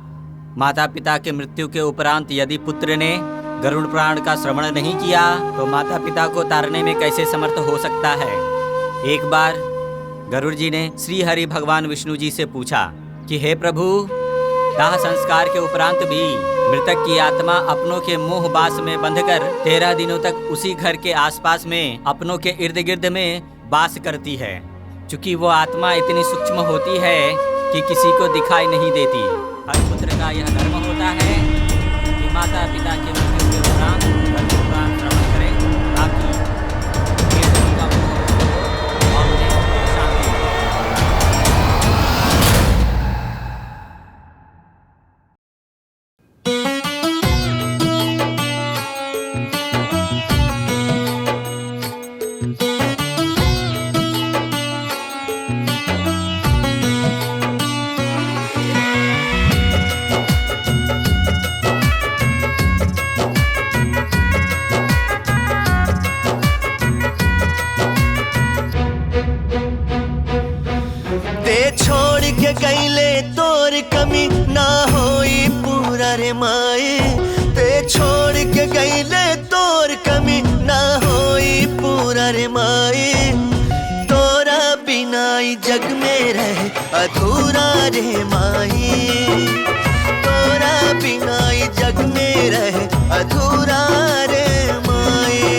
Speaker 11: माता पिता के मृत्यु के उपरांत यदि पुत्र ने गरुड़ पुराण का श्रवण नहीं किया तो माता पिता को तारने में कैसे समर्थ हो सकता है। एक बार गरुड़ जी ने श्री हरि भगवान विष्णु जी से पूछा कि हे प्रभु, दाह संस्कार के उपरांत भी मृतक की आत्मा अपनों के मोह बास में बंधकर 13 दिनों तक उसी घर के आसपास में अपनों के इर्द गिर्द में बास करती है। चूंकि वो आत्मा इतनी सूक्ष्म होती है कि किसी को दिखाई नहीं देती। हर पुत्र का यह धर्म होता है कि माता पिता के मृत्यु के उपरांत गरुड़ पुराण श्रवण करे, ताकि वेदों का मोह और उन्हें शांति मिले।
Speaker 14: ते छोड़ के गईले तोर कमी ना होई पूरा रे माए ते छोड़ के गईले तोर कमी ना होई पूरा रे माए तोरा बिना जग में रहे अधूरा रे माए तोरा बिना जग में रहे अधूरा रे माए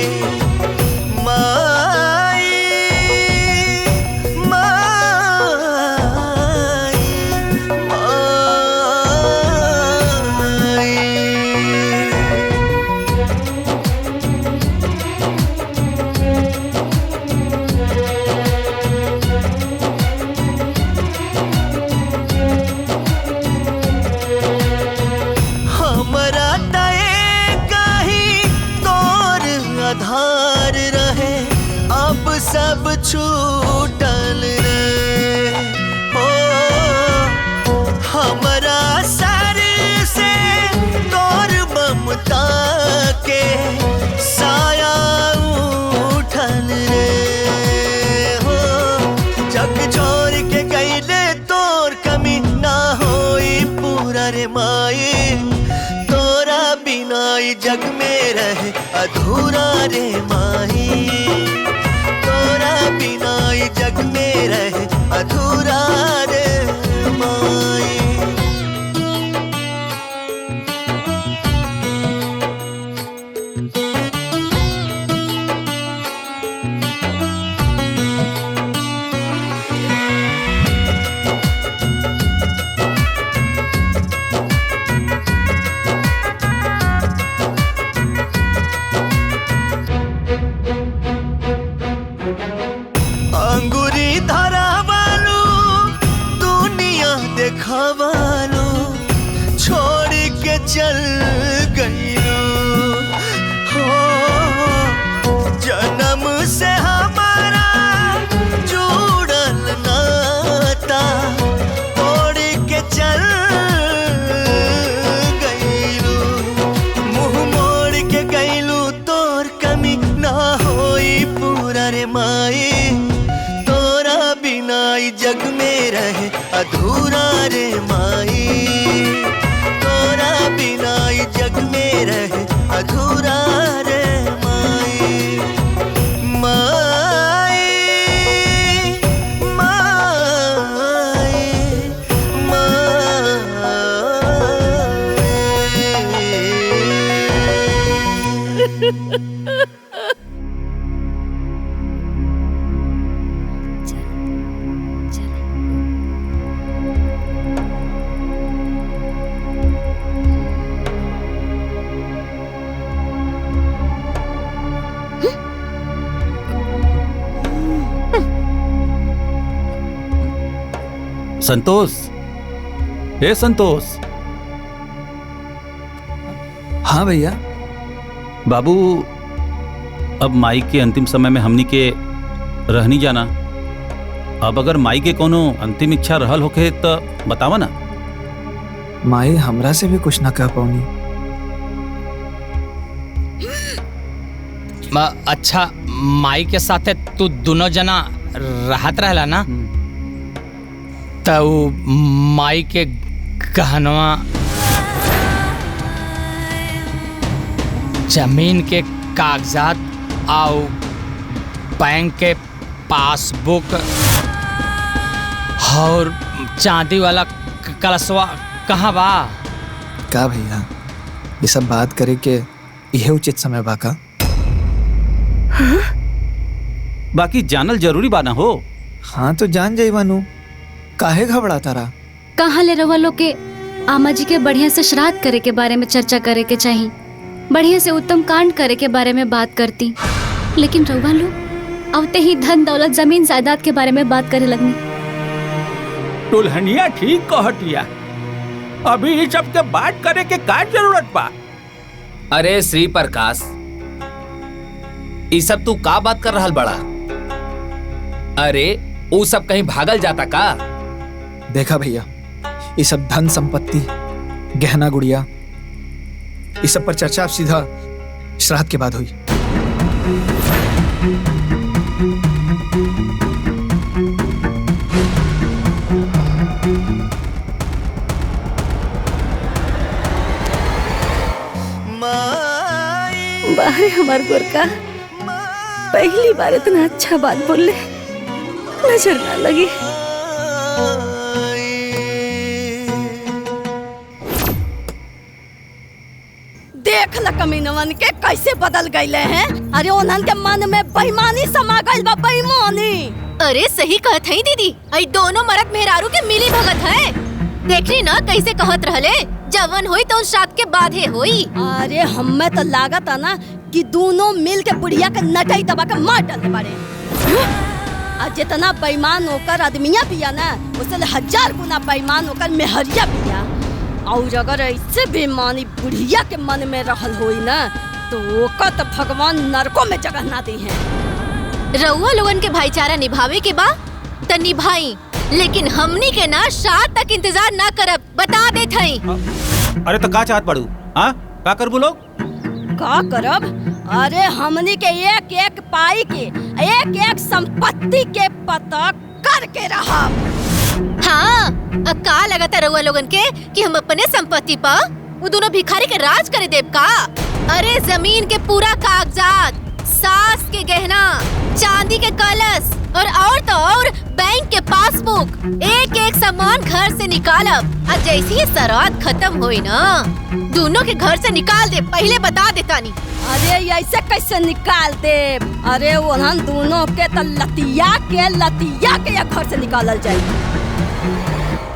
Speaker 14: सब छूटल रे हो हमरा सर से तोर ममता के साया उठल रे हो जग छोड़ के गईले तोर कमी ना होई पूरा रे माए तोरा बिना जग में रहे अधूरा रे माए बिना जग में रहे अधूरा रे माए छोड़ के चल गई हो जन्म से हमारा जुड़ल नाता तोड़ के चल गईलू मुंह मोड़ के गईलू तोर कमी ना होई पूरा रे माए तोरा बिना जग में रहे अधूरा रे माए तोरा बिना जग में रहे अधूरा रे माए माए
Speaker 6: संतोष, हे संतोष।
Speaker 5: हाँ भैया।
Speaker 6: बाबू, अब माई के अंतिम समय में हमनी के रहनी जाना। अब अगर माई के कोनो अंतिम इच्छा रहल होके तो बतावा ना।
Speaker 5: माई हमरा से भी कुछ ना कह पाऊनी।
Speaker 8: अच्छा, माई के साथे तू दोनों जना रहत रहला ना? तो माई के गहनवा, जमीन के कागजात और बैंक के पासबुक और चांदी वाला कलशवा कहाँ बा?
Speaker 5: का भैया, ये सब बात करे के यह उचित समय बा का?
Speaker 6: हाँ? बाकी जानल जरूरी बा ना हो?
Speaker 5: हाँ तो जान जाई बानू, काहे घबराता रहा?
Speaker 12: कहाँ ले रवा लोग के आमा जी के बढ़िया से श्राद्ध करे के बारे में चर्चा करे के चाहिए, बढ़िया से उत्तम कांड करे के बारे में बात करती, लेकिन रवा लोग आवते ही धन दौलत जमीन जायदाद के बारे में बात करे लगनी।
Speaker 9: दुल्हनिया ठीक कहतिया, अभी इस सब के बात करे के का जरूरत बा?
Speaker 2: अरे श्री प्रकाश, ये सब तू का बात कर रहल बड़ा? अरे वो सब कहीं भागल जाता का?
Speaker 5: देखा भैया, ये सब धन संपत्ति, गहना गुड़िया, इस सब पर चर्चा अब सीधा श्राद्ध के बाद हुई।
Speaker 3: बाहर हमार गोरका पहली बार इतना अच्छा बात बोले, नजर ना लगी।
Speaker 7: देख ल कमीनवन के कैसे बदल गईले हैं। अरे उन्हन के मन में बेईमानी समा गइल बा, बेईमानी।
Speaker 1: अरे सही कहत है दीदी, आई दोनों मरद मेहरारू के मिली भगत है। देखनी ना कैसे कहत रहले, जवन होई तो शाद के बाद है होई।
Speaker 7: अरे हमें तो लागत है ना कि दोनों मिल के बुढ़िया के नटाई दबा के मार डालने बारे। और जितना बेईमान होकर आदमिया पिया ना, उससे 1000 गुना बेईमान होकर मेहरिया पिया। और अगर ऐसे बेईमानी बुढ़िया के मन में रहल होई ना, तो ओका तो भगवान नरकों में जगह ना दी है।
Speaker 1: रउआ लोगन के भाईचारा निभावे के बा त निभाई, लेकिन हमनी के ना शाद तक इंतजार ना करब, बता देत हई।
Speaker 6: अरे तो का चाहत पड़ू? हाँ का करबू लोग?
Speaker 7: का करब? अरे हमनी के एक एक पाई के, एक एक संपत्ति के पता करके रहा।
Speaker 1: हाँ, अब का लगता रउआ लोगन के कि हम अपने संपत्ति पर वो दोनों भिखारी के राज करे देव का? अरे जमीन के पूरा कागजात, सास के गहना, चांदी के कलश और तो और बैंक के पासबुक, एक एक सामान घर से निकालब। और जैसे ही सराद खत्म होई ना, दोनों के घर से निकाल दे, पहले बता देता नहीं।
Speaker 7: अरे ऐसे कैसे निकाल दे? अरे उन्हन दोनों के तो लतिया के या घर से निकालल जाए।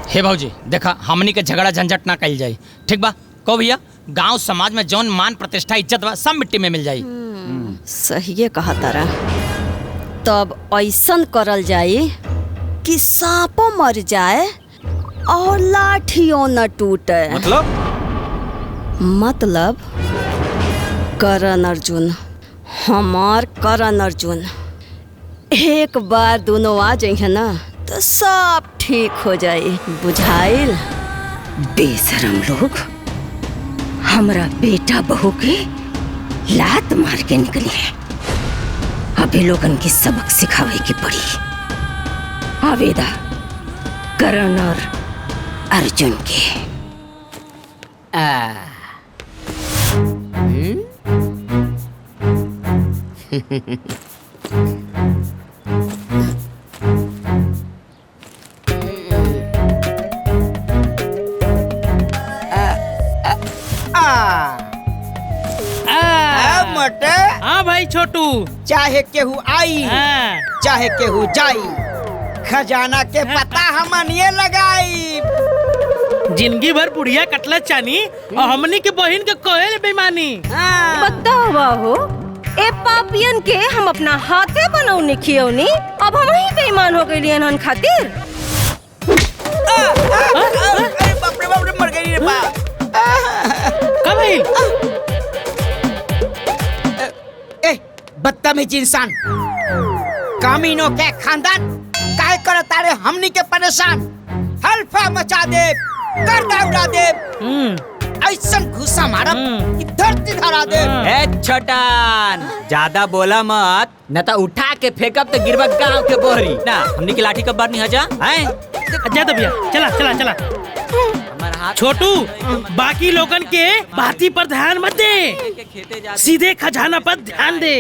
Speaker 8: हे भाऊजी देखा, हमनी के झगड़ा झंझट ना कल जाए, ठीक बा? कहो भैया, गांव समाज में जौन मान प्रतिष्ठा इज्जत बा सब मिट्टी में मिल जाई।
Speaker 7: सही कहा तारा। तब ऐसन करल जाए कि सांपो मर जाए और लाठियों न टूटे। मतलब करण अर्जुन, हमार करण अर्जुन, एक बार दोनों आ जाए ना तो सब ठीक हो जाए, बुझाइल?
Speaker 3: बेशरम लोग, हमरा बेटा बहू के लात मार के निकली है। अभी लोगन की सबक सिखावे की पड़ी। आवेदा करण और अर्जुन के।
Speaker 11: मोटे।
Speaker 15: हाँ भाई छोटू,
Speaker 11: चाहे केहू आई चाहे केहू जाई, खजाना के पता हमनिए लगाई।
Speaker 15: जिंदगी भर बुढ़िया कटला चानी और हमनी के बहन के कोयल बेईमानी।
Speaker 3: बतावा हो, ए पापियन के हम अपना हाथे बनौने खियौनी, अब हम ही बेईमान हो गइली हन खातिर।
Speaker 11: बाप रे मर गई रे बाप।
Speaker 15: का भइल?
Speaker 11: बदतमीज इंसान, कामीनों के खानदान काहे करता रे हमनी के परेशान? हल्फा मचा दे, गर्दा उड़ा दे, ऐसन घुसा मारब कि धरती धरा दे। ए छोटान, ज्यादा बोला मत, न तो उठा के फेंकब तो गिरबा गांव के बोहरी ना। हमनी के लाठी कब बार नहीं हजा हैं?
Speaker 15: जा दो भैया, चला चला चला। छोटू, बाकी लोगन के बाती पर ध्यान मत दे, सीधे खजाना पर ध्यान दे।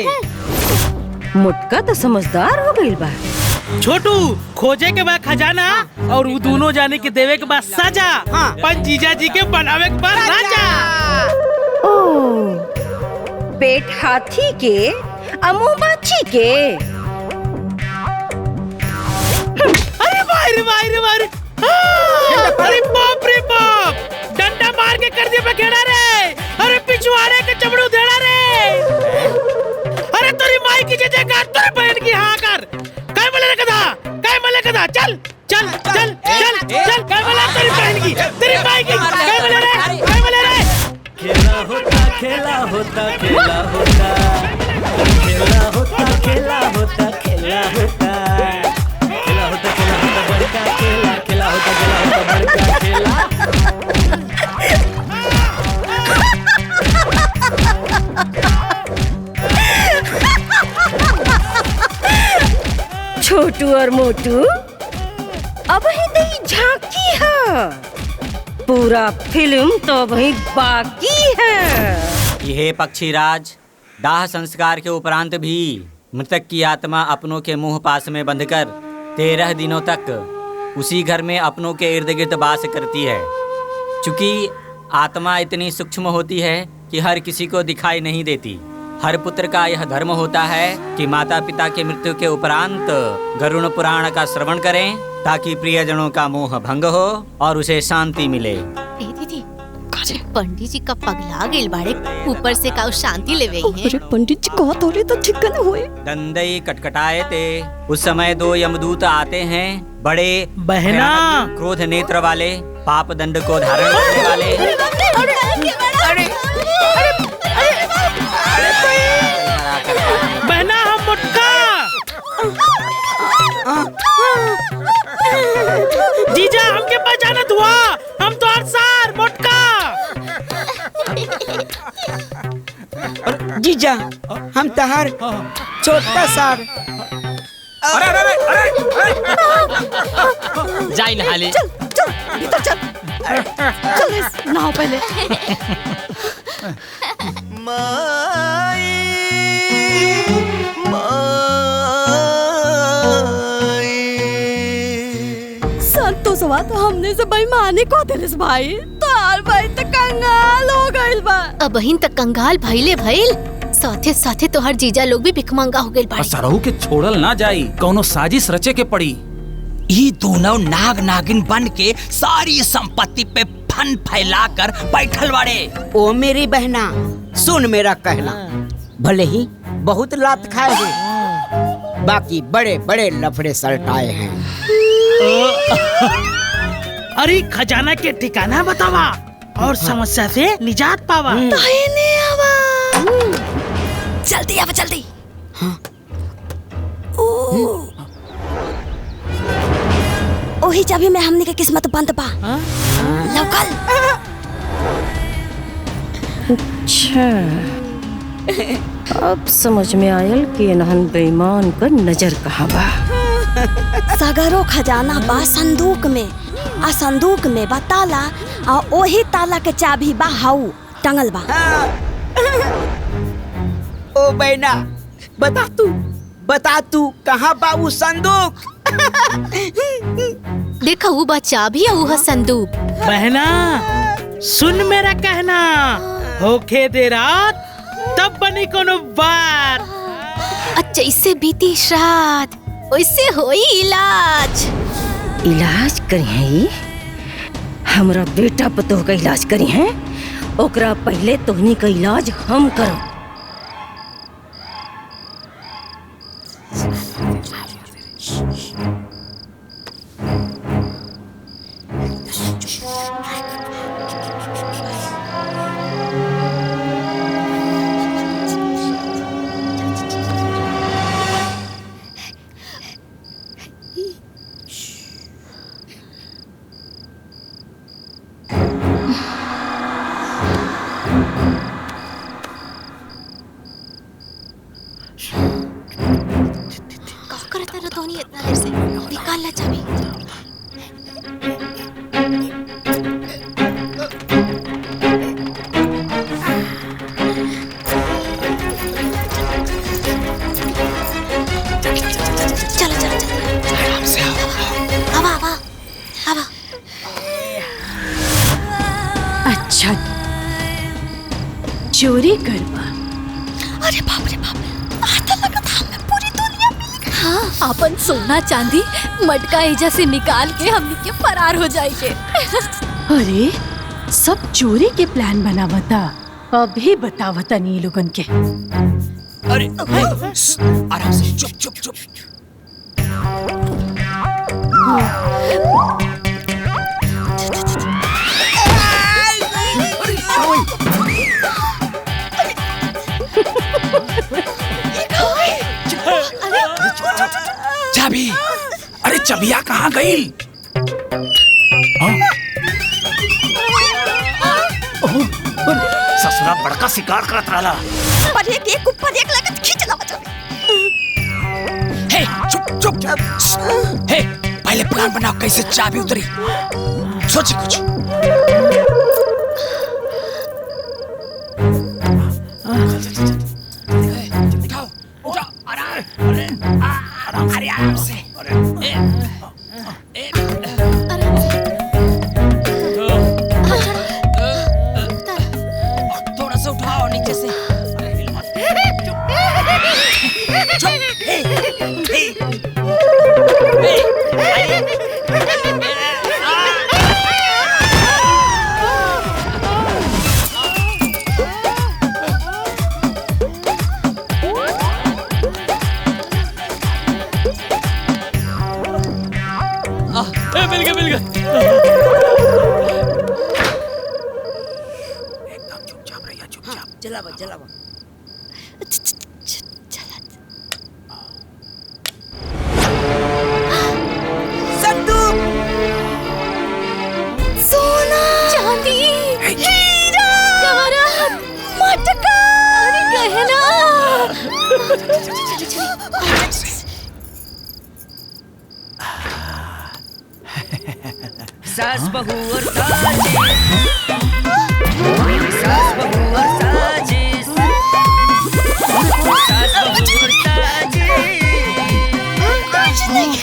Speaker 3: मुटका तो समझदार हो गई बा।
Speaker 15: छोटू, खोजे के बाद खजाना और वो दोनों जाने के देवे के बाद सजा। पर जीजा जी के बनावे के बाद राजा।
Speaker 3: ओ, पेट हाथी के मुंह बाछी के।
Speaker 15: अरे मार मार मार, अरे बाप रे बाप, डंडा मार के कर दिया बखेड़ा रे। अरे पिछवाड़े के चमड़ू देड़ा रे। अरे तेरी माई की जगह तेरी बहन की हाँ कर। काय मले कदा, चल चल चल चल चल, काय मले तेरी बहन की, तेरी माई की, काय मले रे।
Speaker 14: खेला होता खेला होता खेला होता खेला होता खेला होता खेला होता खेला होता खेला होता बड़का खेला, खेला होता बड़का खेला।
Speaker 3: छोटू और मोटू, अब ही झांकी है, पूरा फिल्म तो वही बाकी है।
Speaker 11: यह पक्षीराज, दाह संस्कार के उपरांत भी मृतक की आत्मा अपनों के मुंह पास में बंधकर 13 दिनों तक उसी घर में अपनों के इर्द गिर्द वास करती है। चूंकि आत्मा इतनी सूक्ष्म होती है कि हर किसी को दिखाई नहीं देती। हर पुत्र का यह धर्म होता है कि माता पिता के मृत्यु के उपरांत गरुड़ पुराण का श्रवण करें, ताकि प्रियजनों का मोह भंग हो और उसे शांति मिले।
Speaker 1: ए दीदी, पंडित जी का पगला गेल बाड़े, ऊपर से काउ शांति लेवे है।
Speaker 7: अरे पंडित जी कहा थोड़ी तो ठीक न हुए।
Speaker 11: दंदई कटकटाए थे। उस समय 2 यमदूत आते हैं, बड़े
Speaker 15: बहना
Speaker 11: क्रोध नेत्र वाले, पाप दंड को धारण करने वाले।
Speaker 15: बहना हम मुटका। जीजा हमके पहचानत हुआ, हम तो सार मोटका।
Speaker 16: जीजा हम तहार छोटा सार।
Speaker 8: अरे अरे अरे जाई नहा ले।
Speaker 7: चल भीतर चल नहाओ पहले। संतोषवा तो हमने से बेईमानी को दिलिस भाई। तार भाई तो कंगाल हो गइल बा।
Speaker 1: अब बहिन तक कंगाल भइले भइल, साथे साथे तो हर जीजा लोग भी भिखमंगा हो गइल बाड़े।
Speaker 6: सरहू के छोड़ल ना जाई, कौनो साजिश रचे के पड़ी।
Speaker 8: ये दोनों नाग नागिन बन के सारी संपत्ति पे फन फैलाकर बैठल बाड़े।
Speaker 16: ओ मेरी बहना, सुन मेरा कहना। भले ही बहुत लात खाए हैं, बाकी बड़े बड़े लफड़े सल्टाए हैं।
Speaker 15: अरे खजाना के ठिकाना बतावा और समस्या से निजात पावा।
Speaker 7: जल्दी आवा जल्दी। ओही चाबी में हमने के किस्मत बंद बा। लौकल।
Speaker 3: अच्छा, अब समझ में आयल कि इन्हन बेईमान का नजर कहाँ बा।
Speaker 7: सगरो खजाना बा संदूक में, आ संदूक में बा ताला, आ ओही ताला के चाबी बा हाउ टंगल बा।
Speaker 16: ओ बहना, बता तू कहाँ बा वो संदूक।
Speaker 1: देखा वो बा चाबी और वो संदूक।
Speaker 15: बहना सुन मेरा कहना, होके दे रात तब बनी कोनो बार।
Speaker 1: अच्छा इससे बीती श्राद्ध, वैसे होई इलाज।
Speaker 3: इलाज करी है? हमरा बेटा पतोह का इलाज करी है, ओकरा पहले तोहनी का इलाज हम करो।
Speaker 13: अच्छा चोरी करवा।
Speaker 7: अरे बाप रे बाप, आता लगा था हमें पूरी दुनिया मिल गई।
Speaker 13: हाँ, अपन सोना चांदी मटका एजा से निकाल के हमनी के फरार हो जाएंगे। अरे सब चोरी के प्लान बनावता, अभी बतावता नहीं लोगन के।
Speaker 8: अरे आराम से, चुप चुप चुप। चाबी, अरे चबिया कहाँ गई? ससुरा बड़का शिकार करत रहला।
Speaker 7: पर एक ऊपर एक लगत खींच ला बचा।
Speaker 8: हे चुप चुप। हे पहले प्लान बनाओ कैसे चाबी उतरी। सोची कुछ। आराम से। थोड़ा सा उठाओ नीचे से। मिल गया
Speaker 16: एकदम चुपचाप रहिए, चुपचाप। जलावा संदूक,
Speaker 1: सोना, चांदी, हीरा, जवाहरात, मटका, अरे गहना।
Speaker 16: सास बहू और साजिश, सास बहू और साजिश, सास बहू और साजिश।
Speaker 7: कुछ नहीं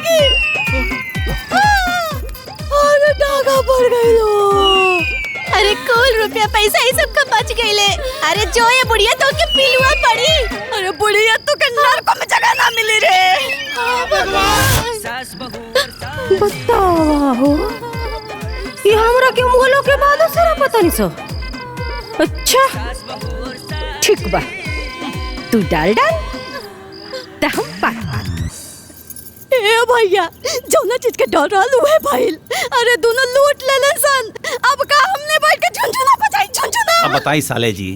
Speaker 7: की। अरे डागा पड़ गई लो।
Speaker 1: अरे कुल रुपया पैसा ही सबका बच गईले। अरे जो ये बुढ़िया तो के पिलुआ पड़ी।
Speaker 7: अरे बुढ़िया तो के नरक में जगह ना मिली रे।
Speaker 3: बतावा हो, ये हमरा के मुगलों के बाद सारा पता नहीं सो। अच्छा ठीक बा, तू डाल त हम पात।
Speaker 7: ए भैया जौना चीज के डर रहल उहे भइल। अरे दोनों लूट लेले सन। अब का हमने बैठ के झुनझुना बजाई झुनझुना।
Speaker 6: अब बताई साले जी,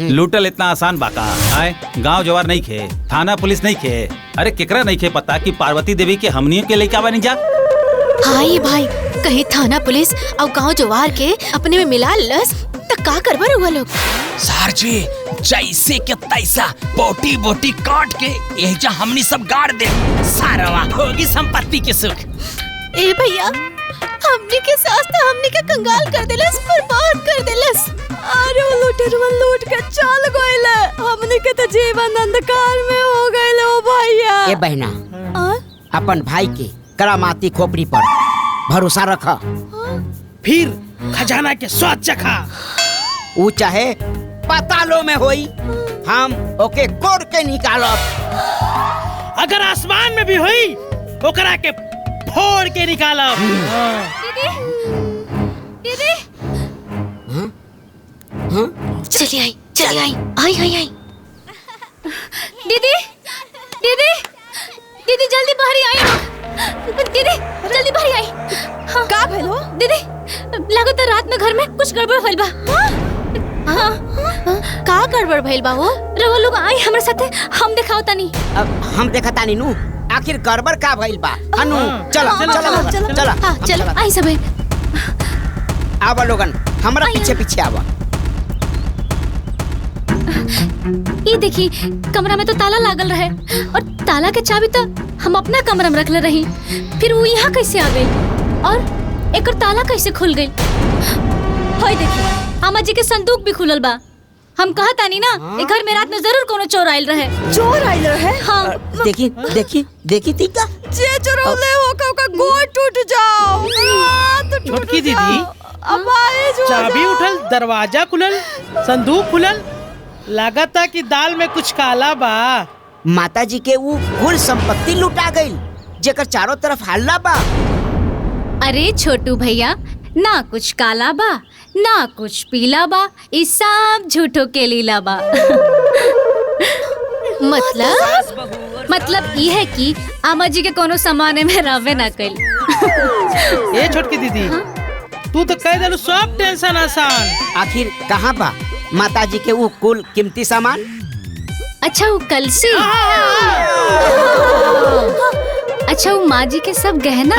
Speaker 6: लूटल इतना आसान बाका आए? गांव जवार नहीं खे, थाना पुलिस नहीं खे। अरे केकरा नहीं खे पता कि पार्वती देवी के हमनियों के लइका बनी जा।
Speaker 1: हाय भाई, कहीं थाना पुलिस और गांव जवार के अपने में मिला लस त का करबर हुआ लोग।
Speaker 8: सर जी जैसे के तैसा बोटी बोटी काट के यही जा हमनी सब गाड़ दे। सारवा होगी संपत्ति के सुख।
Speaker 1: ए भैया, हमने के सास तो हमने के कंगाल कर देलस, बर्बाद कर देलस।
Speaker 7: अरे वो लूटरवन लूट के चल गइले। हमने के तो जीवन अंधकार में हो गइले ओ भैया।
Speaker 16: ए बहना, अपन भाई के करामाती खोपड़ी पर भरोसा रखा।
Speaker 15: फिर खजाना के स्वाद चखा।
Speaker 16: वो चाहे पातालों में होई, हम ओके कोड़ के निकालब।
Speaker 15: अगर आसमान में भी हुई ओकरा के फोड़ के निकालब।
Speaker 1: दीदी चली आई
Speaker 13: दीदी दीदी दीदी जल्दी बाहर आई। दीदी जल्दी बाहर आई। हाँ।
Speaker 7: का भइलो?
Speaker 13: दीदी लागत रात में घर में कुछ गड़बड़ भइल बा। हाँ।
Speaker 1: का गड़बड़ भइल बा? वो
Speaker 13: रवा लोग आई हमरे साथे, हम दिखाओ तनी।
Speaker 16: अब हम देखता नी नु, आखिर गड़बड़ का भइल बा। अनु चला
Speaker 13: चलो आई सबे।
Speaker 16: आवा लोगन, हमरा पीछे पीछे आवा।
Speaker 13: ये देखी, कमरा में तो ताला लागल रहे और ताला के चाबी तो हम अपना कमरा में रखले रही। फिर वो यहाँ कैसे आ गई और एकर ताला कैसे खुल गई? हाय देखी, अम्मा जी के संदूक भी खुलल बा। हम कहा तानी ना, ए घर में रात में जरूर कोनो चोर आइल रहे।
Speaker 7: चोर आइल रहे?
Speaker 13: हाँ।
Speaker 16: देखी तीका
Speaker 7: जे चोरौले हो का गोड़ टूट जाओ।
Speaker 15: छोटकी दीदी, चाबी उठल, दरवाजा खुलल, संदूक खुलल, लागता कि दाल में कुछ काला बा।
Speaker 16: माता जी के वो कुल संपत्ति लुटा गई, जेकर चारों तरफ हल्ला बा।
Speaker 12: अरे छोटू भैया, ना कुछ काला बा ना कुछ पीला बा, ई सब झूठो के लीला बा। मतलब ये है कि आमा जी के कोनो सामाने में रवे ना कल।
Speaker 15: ये छोटकी दीदी, तू तो कह देलू सब टेंशन आसान।
Speaker 16: आखिर कहाँ बा माता जी के वो कुल कीमती सामान?
Speaker 12: अच्छा वो कलसी, अच्छा वो माँ जी के सब गहना,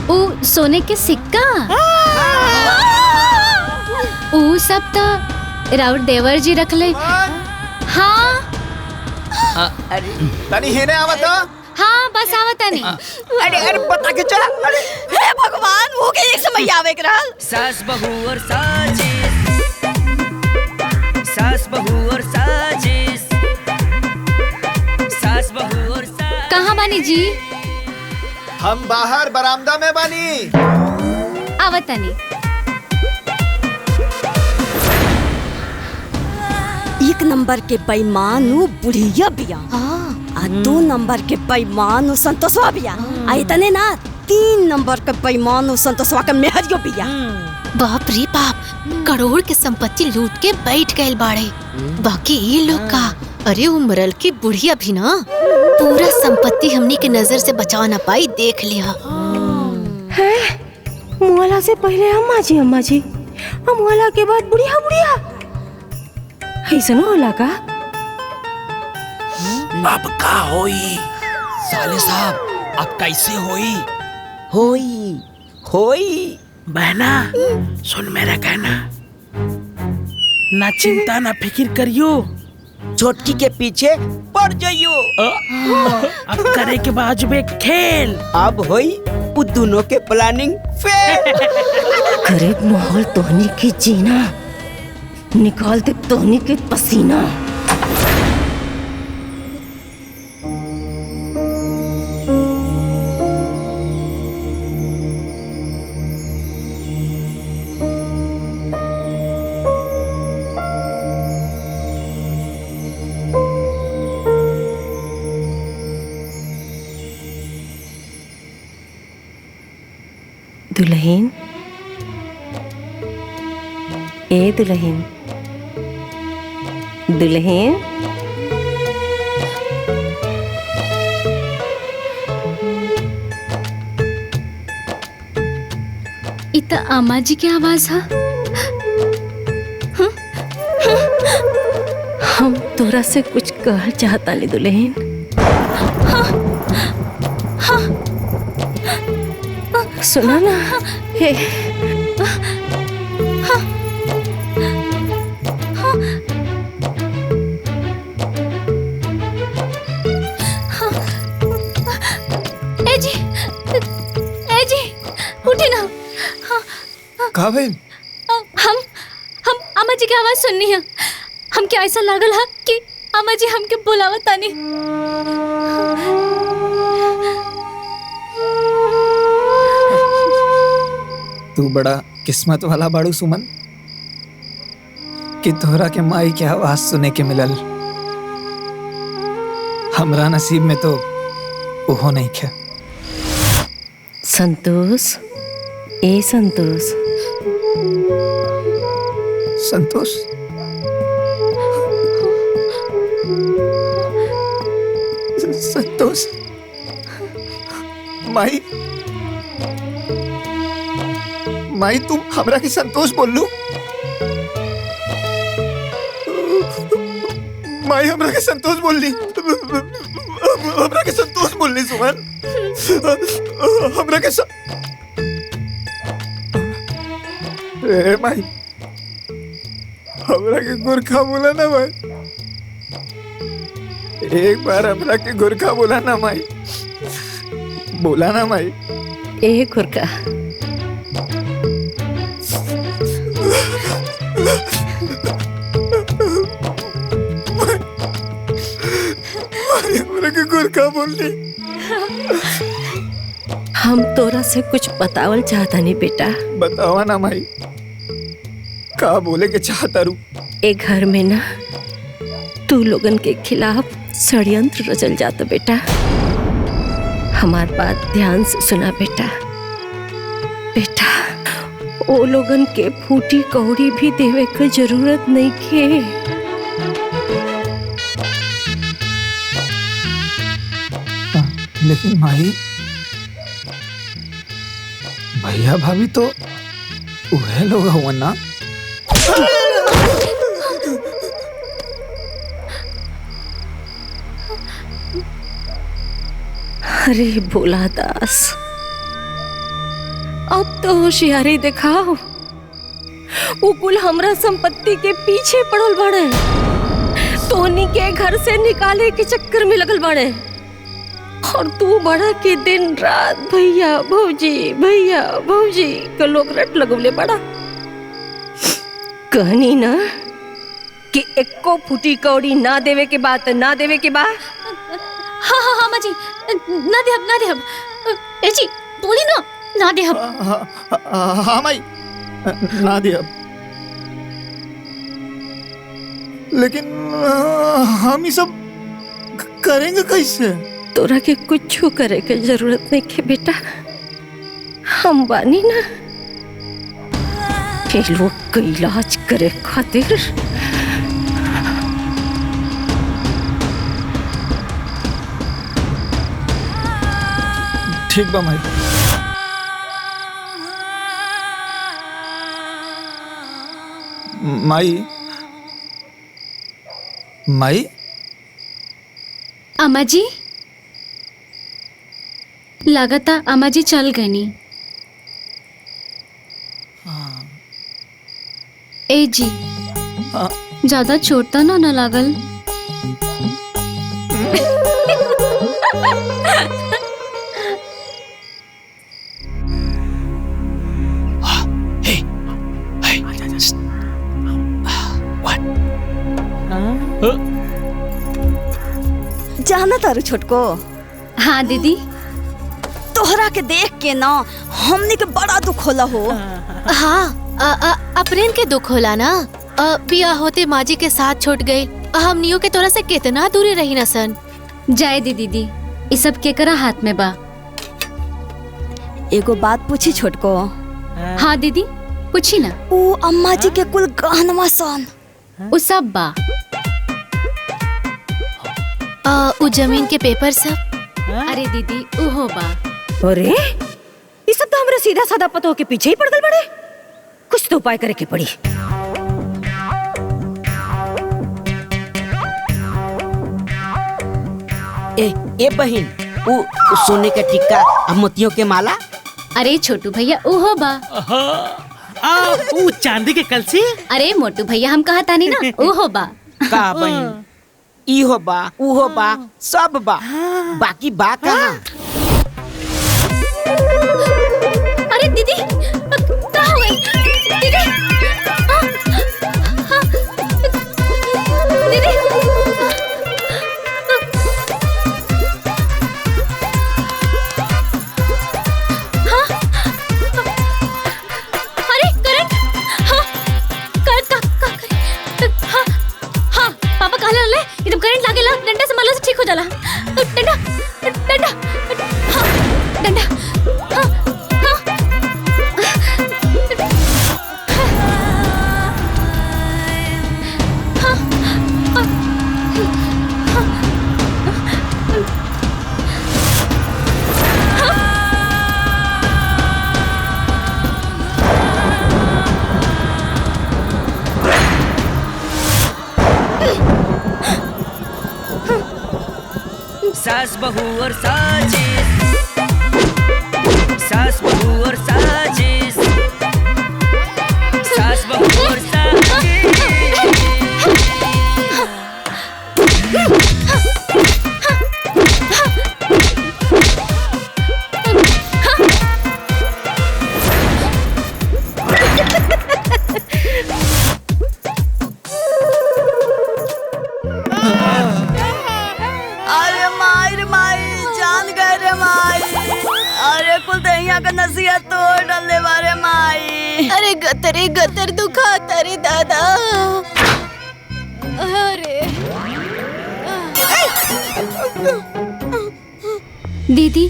Speaker 12: वो सोने के सिक्का, ऊ सब तो राउत देवर जी रख ले। हाँ
Speaker 5: तनी हेने आवत हो?
Speaker 12: हाँ बस आवत नहीं।
Speaker 16: अरे बता के चला। अरे
Speaker 7: हे भगवान वो के एक समय आवे के रहल।
Speaker 11: सास बहू और साजिश, सास बहू और साजिश, सास बहू और साजिश।
Speaker 12: कहाँ बानी जी?
Speaker 5: हम बाहर बरामदा में बानी।
Speaker 12: आवत नहीं।
Speaker 7: एक नंबर के बेईमान उ बुढ़िया बिया आ 2 नंबर के बेईमान उ संतोषवा बिया आ इतने ना 3 नंबर के बेईमान उ संतोषवा के मेहरियो बिया।
Speaker 1: बाप रे बाप, करोड़ के संपत्ति लूट के बैठ गए बाड़े। बाकी ये लोग का, अरे उमरल की बुढ़िया भी ना पूरा संपत्ति हमनी के नजर से बचा ना पाई, देख लिया।
Speaker 3: मुआला से पहले अम्मा जी मुआला के बाद बुढ़िया ऐसा होला का?
Speaker 8: अब का होई साले साहब, अब कैसे होई?
Speaker 16: होई
Speaker 15: बहना सुन मेरा कहना, ना चिंता ना फिक्र करियो,
Speaker 16: छोटकी के पीछे पड़ जाइयो।
Speaker 15: अब करे के बाजुबे खेल।
Speaker 16: अब होई उ दोनों के प्लानिंग फेल।
Speaker 3: गरीब माहौल तोहनी की जीना, निकाल दे तोहनी के पसीना। दुल्हन, ए दुल्हन, दुल्हन,
Speaker 12: इतना अम्मा जी की आवाज है।
Speaker 3: हम तोरा से कुछ कहल चाहता नहीं दुल्हन। सुना ना, हे
Speaker 12: जी उठे ना।
Speaker 5: कहाँ बहन?
Speaker 12: हम अम्मा जी की आवाज सुननी है। हम क्या ऐसा लागल है कि अम्मा जी हमके बुलावत तानी।
Speaker 5: तू बड़ा किस्मत वाला बाड़ू सुमन कि तोहरा के माई के आवाज सुने के मिलल। हमरा नसीब में तो ओहो नहीं खे।
Speaker 3: संतोष, ए संतोष,
Speaker 5: संतोष, संतोष, माई, माई तुम हमरा के संतोष बोल लू? माई हमरा के संतोष बोल ली, हमरा के संतोष बोल ली सुमन, हमरा के ए माई, हमरा के गोरखा बोला ना माई, एक बार हमरा के गोरखा बोला ना माई, बोला ना माई।
Speaker 3: ए गोरखा,
Speaker 5: हमरा के गोरखा बोल ली।
Speaker 3: हम तोरा से कुछ बतावल चाहता नहीं बेटा।
Speaker 5: बतावा ना माई, का बोले के चाहता रू?
Speaker 3: ए घर में ना तू लोगन के खिलाफ षड्यंत्र रचल जाता बेटा। हमार बात ध्यान से सुना बेटा। बेटा ओ लोगन के फूटी कौड़ी भी देवे के जरूरत नहीं के।
Speaker 5: लेकिन माई, भैया भाभी तो वह लोग हुआ ना।
Speaker 3: अरे भोला दास, अब तो होशियारी दिखाओ। वो कुल हमरा संपत्ति के पीछे पड़ल बड़े, तोनी के घर से निकाले के चक्कर में लगल बड़े। और तू बड़ा के दिन रात भैया भौजी के लोग रट लगवले बड़ा। कहनी ना कि एको फुटी कौड़ी ना देवे के बात ना देवे के बात।
Speaker 12: हाँ हाँ हाँ माँ जी, ना दे हम ए जी बोली ना दे हम।
Speaker 17: हाँ माई ना दे अब, लेकिन हम ये सब करेंगे कैसे?
Speaker 3: तोरा के कुछ करे के जरूरत नहीं के बेटा, हम बानी ना के लोग का इलाज करे खातिर।
Speaker 5: ठीक बा माई। माई
Speaker 12: अम्मा जी, लगाता अम्मा जी चल गई नी। ए जी ज्यादा चोट तो ना लागल?
Speaker 7: जाना तारू छोटको?
Speaker 12: हाँ दीदी।
Speaker 7: तोहरा के देख के ना हमने के बड़ा दुख होला हो।
Speaker 1: हाँ अपरेन के दुख होला ना। बिया होते माँ जी के साथ छूट गई, हमनियों के तोरा से कितना दूरी रही न सन।
Speaker 12: जाए दीदी, ये सब केकरा हाथ में बा।
Speaker 7: एगो बात पूछी छोटको?
Speaker 12: हाँ दीदी पूछी ना।
Speaker 7: ओ अम्मा जी के कुल गहनवा सन
Speaker 12: उ सब बा।
Speaker 1: उ जमीन के पेपर सब?
Speaker 12: अरे दीदी उहो बा।
Speaker 3: अरे ये सब तो हमरा सीधा साधा पतो के पीछे ही पड़ गए बड़े। कुछ तो उपाय करे के पड़ी।
Speaker 16: ए बहन, वो सोने का टिक्का और मोतियों के माला?
Speaker 12: अरे छोटू भैया उहो बा।
Speaker 15: वो चांदी के कलसी?
Speaker 12: अरे मोटू भैया हम कहा तानी ना उहो बा।
Speaker 16: का बहन, इहो बा उहो बा सब बा, बाकी बा कहाँ?
Speaker 12: अरे दीदी क्या हो गई? दीदी दीदी हाँ अरे करंट। हाँ करंट का हाँ हाँ पापा कहा ले एकदम करंट लागेला, डंडा से मारला से ठीक हो जाला। डंडा डंडा हाँ डंडा हाँ हाँ
Speaker 11: सास बहू और साजिश, सास बहू और साजिश, सास बहू और साजिश।
Speaker 7: अरे माई रे माई, जान गए रे माई। अरे कुल दहिया का नसीहत तोड़ डाले बारे माई।
Speaker 1: अरे गतर दुखा तारे दादा। अरे
Speaker 12: दीदी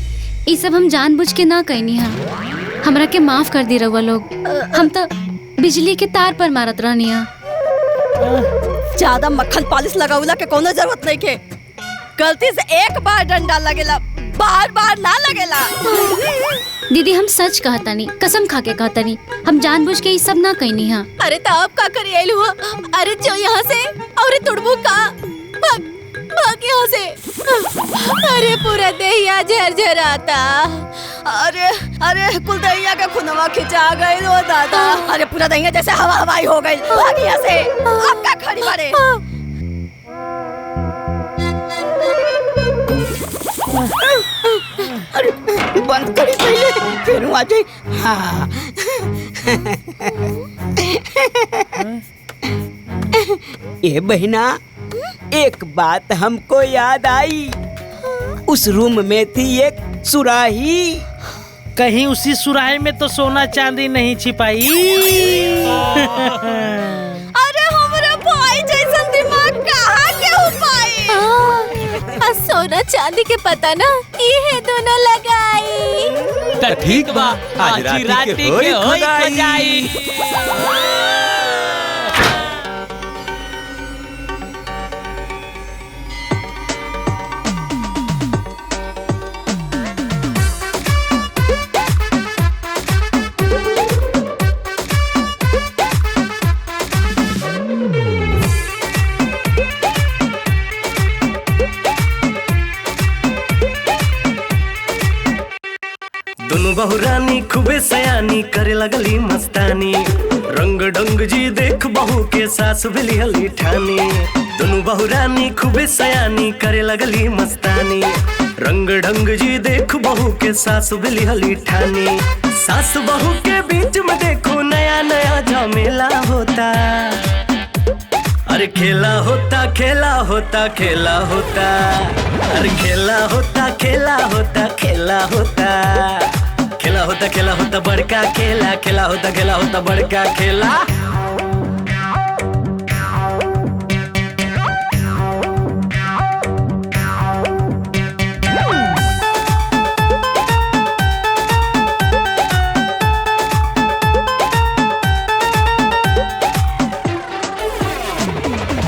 Speaker 12: ये सब हम जानबूझ के ना कहनी हा, हमरा के माफ कर दी रहुआ लोग। हम तो बिजली के तार पर मारत रहनी हा।
Speaker 7: ज्यादा मक्खन पॉलिश लगाउला के कोनो जरूरत नहीं के। गलती से एक बार डंडा लगेला, बार बार ना लगेला।
Speaker 12: दीदी हम सच कहतानी, कसम खा के कहतानी, हम जानबूझ के ये सब ना कहनी हा।
Speaker 1: अरे ताप का करी आइलू? अरे जो यहाँ से और तुड़बू का भाग भाग यहाँ से। अरे पूरा दहिया झरझराता।
Speaker 7: अरे अरे कुल दहिया के खुनवा खिंचा गई लो दादा। अरे पूरा दहिया जैसे हवा हवाई हो गई। भाग यहाँ से। अब क्या खड़ी बारे?
Speaker 16: अरे बंद करी पहले, फिर आ जाए। हाँ ए बहना, एक बात हमको याद आई। उस रूम में थी एक सुराही।
Speaker 15: कहीं उसी सुराही में तो सोना चांदी नहीं छिपाई?
Speaker 7: अरे हमारा भाई जैसा दिमाग कहाँ के हो पाई?
Speaker 1: सोना चांदी के पता ना ये दोनों लगाई।
Speaker 8: ठीक बा, आज राती के होई खुदाई।
Speaker 14: बहुरानी खूबे सयानी करे लगली मस्तानी। रंग ढंग जी देख बहू के सास बिली हली ठानी। दोनों बहुरानी खूबे सयानी करे लगली मस्तानी। रंग ढंग जी देख बहू के सास बिली हली ठानी। सास बहू के बीच में देखो नया नया झमेला होता। अरे खेला होता खेला होता खेला होता। अरे खेला होता खेला होता खेला होता। खेला होता खेला होता बड़का खेला। खेला होता बड़का खेला।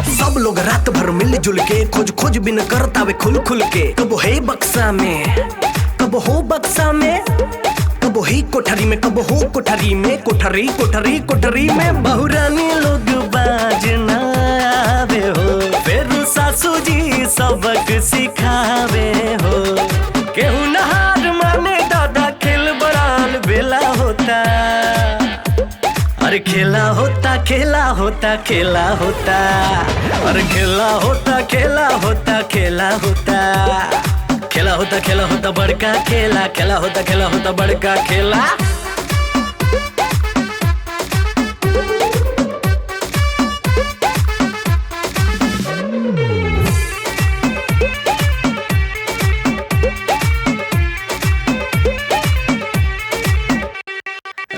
Speaker 14: सब लोग रात भर मिलजुल के खोज खोज बिन करता वे खुल खुल के। कब है बक्सा में, कब हो बक्सा में, कब ही कोठरी में, कब हो कोठरी में। कोठरी कोठरी कोठरी में बहुरानी लोग बाजना आवे हो। फिर सासू जी सबक सिखावे हो। केहू नहार माने दादा खेल बड़ाल बेला होता। अरे खेला होता खेला होता खेला होता। अरे खेला होता खेला होता खेला होता। खेला होता बड़का खेला। खेला होता बड़का खेला।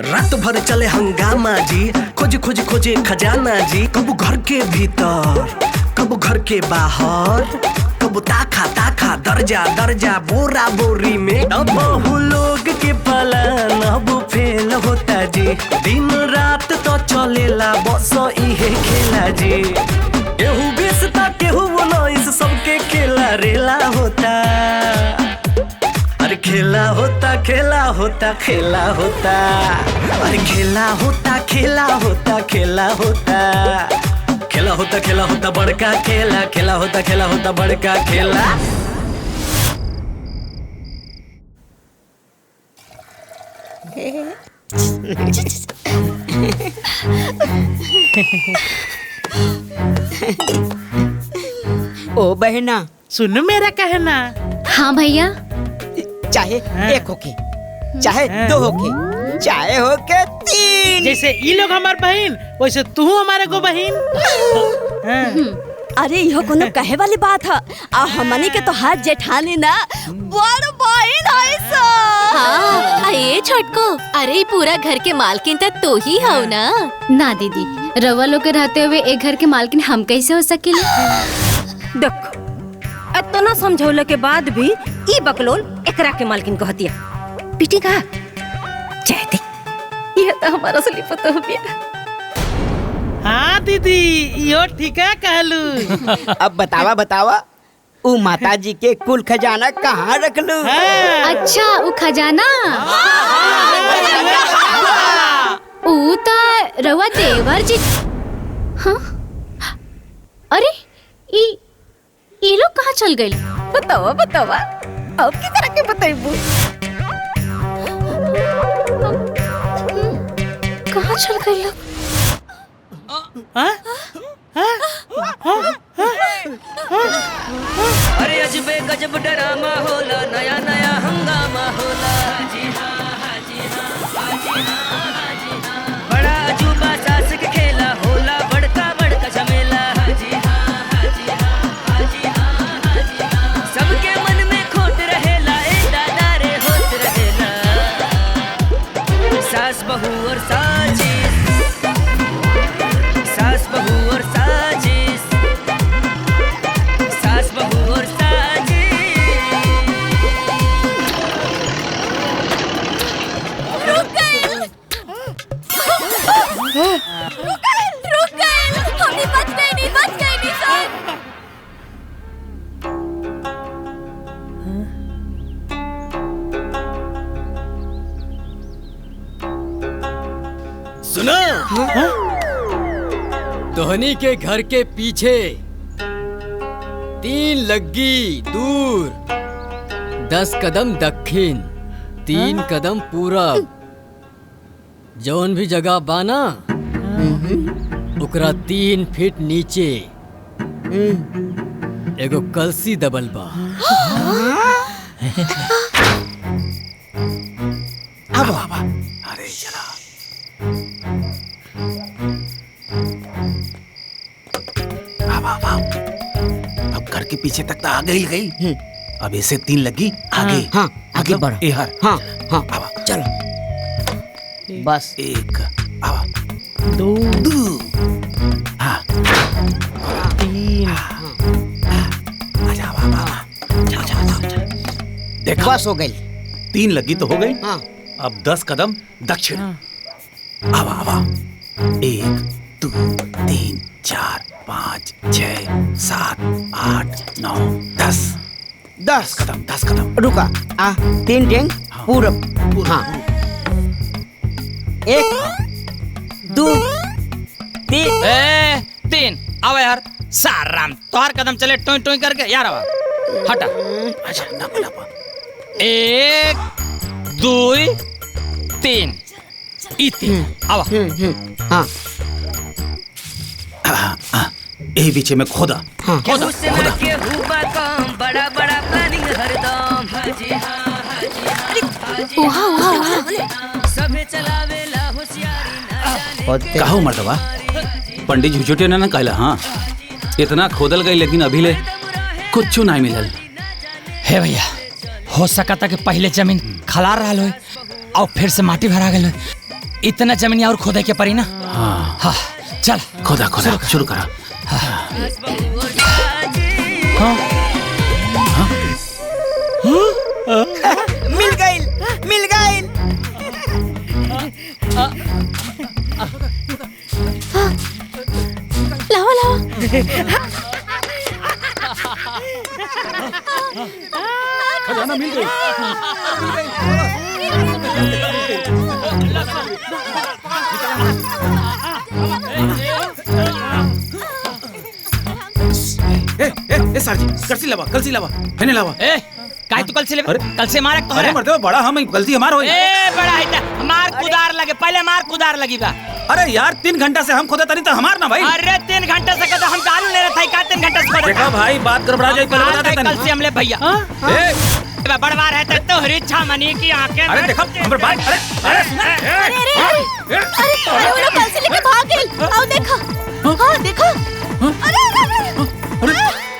Speaker 14: रात भर चले हंगामा जी। खोज खोज खोजे खजाना जी। कब घर के भीतर, कब घर के बाहर, कब ताखा ताखा दर्जा दर्जा बोरा बोरी में। अब बहु लोग के पलान अब फेल होता जी। दिन रात तो चलेला बस इहे खेला जी। केहू बेचता केहू उन्नीस सबके खेला रेला होता। अरे खेला होता खेला होता खेला होता। अरे खेला होता खेला होता खेला होता। खेला होता बड़का खेला। खेला होता बड़का खेला।
Speaker 16: ओ बहना,
Speaker 15: सुन मेरा कहना।
Speaker 12: हाँ भैया।
Speaker 16: चाहे एक होके, चाहे दो होके, चाहे होके तीन।
Speaker 15: जैसे ये लोग हमार बहन, वैसे तू हमारे को बहन।
Speaker 7: अरे यो कोनो कहे वाली बात है। आ हमनी के तो हाथ जेठानी ना बड़ बहन है सो।
Speaker 1: हाँ, ये छोटको, अरे पूरा घर के मालकिन तो ही हो ना।
Speaker 12: ना दीदी, रवा लोग के रहते हुए एक घर के मालकिन हम कैसे हो सकेले?
Speaker 3: देखो, इतना समझौले के बाद भी ई बकलोल एकरा के मालकिन को हतिया पिटी का चाहते। ये तो हमारा असली पता हो गया।
Speaker 15: हाँ दीदी, यो ठीक है कहलू।
Speaker 16: अब बतावा उ माता जी के कुल खजाना कहाँ रख लू?
Speaker 12: अच्छा, उ खजाना उ ता रवा देवर जी। हाँ? अरे ये लोग कहाँ चल गई?
Speaker 3: बतावा बतावा, अब की तरह के बताइबू?
Speaker 12: कहाँ चल गई लोग?
Speaker 18: अरे अजबे गजब डरामा होला, नया नया हंगामा होला। हाजी हाँ, हाजी हाँ, हाजी हाँ, हाजी हाँ। बड़ा अजूबा सास के खेला होला, बड़का बड़का झमेला। हाजी हाँ, हाजी हाँ, हाजी हाँ, हाजी हाँ। सबके मन में खोट रहेला, ए दादा रे होत रहेला। सास बहू और साजिश, सास बहू और साजिश, सास बहू और साजिश।
Speaker 13: रुक गए, रुक गए, हमने बच गए नहीं सर।
Speaker 19: सुनो, धोनी के घर के पीछे 3 लग्गी दूर, 10 कदम दक्षिण, 3 कदम पूरब, जौन भी जगह बाना ओकरा 3 फीट नीचे एगो कलसी दबल बा।
Speaker 5: अब अरे चला अब घर के पीछे तक तो आ गई। अब इसे 3 लगी आगे।
Speaker 16: हाँ, आगे बढ़।
Speaker 5: एहर।
Speaker 16: हाँ हाँ, चलो बस।
Speaker 5: 1 2 हाँ 3 देखो
Speaker 16: बस हो गई।
Speaker 6: 3 लगी तो हो गई।
Speaker 16: हाँ।
Speaker 6: अब 10 कदम दक्षिण।
Speaker 5: आवा आवा 1 2 3 4 5 6 7 8 9 10
Speaker 16: 10
Speaker 5: कदम 10 कदम।
Speaker 16: रुका 3 डेंग पूरब। हाँ 1 2
Speaker 8: 3 आवा यार। साराम तोहर कदम चले टोई टोई करके यार आवा हटा।
Speaker 5: अच्छा ना बोला
Speaker 8: 1 2 3 आवा।
Speaker 5: हाँ यही बीचे में खोदा।
Speaker 18: केहू से ना केहू बा काम, बड़ा बड़ा प्लानिंग हरदम। हाजी हाँ, हाजी हाँ, हाजी हाँ। सभे चलावेला होशियारी, ना जाने
Speaker 6: कहो मर्दवा, पंडित झुझुटे ने ना कहला। हाँ इतना खोदल गई लेकिन अभी ले कुछ नहीं मिलल।
Speaker 8: हे भैया, हो सका था कि पहले जमीन खलार रहा हो और फिर से माटी भरा गई। इतना जमीन और खोदे के पड़ी ना।
Speaker 5: हाँ
Speaker 8: हाँ चल
Speaker 5: खोदा खोदा शुरू करा।
Speaker 16: मिल गई, मिल गई।
Speaker 1: लाओ लाओ।
Speaker 6: खजाना मिल गई। ए सर जी, कलसी लावा हेने लावा।
Speaker 8: ए काहे तू कल से ले? कल से मारे तो
Speaker 6: अरे मर्दवा बड़ा हम गलती हमार होई।
Speaker 8: ए बड़ा है मार कुदार लगे, पहले मार कुदार लगी बा।
Speaker 6: अरे यार 3 घंटा से हम खोदा तनी तो हमार ना भाई।
Speaker 8: अरे 3 घंटे से कहता हम दारू ले रहे थे का 3 घंटे से खोदा।
Speaker 6: देखा भाई बात गड़बड़ा जाए पहले बता देता।
Speaker 8: कल से हमले भैया ए बड़वार है तो रिच्छा मनी की आंखें।
Speaker 6: अरे देखो हमर बात। अरे
Speaker 1: अरे वो लोग कल से लेके भाग गए। आओ देखो। हाँ देखो।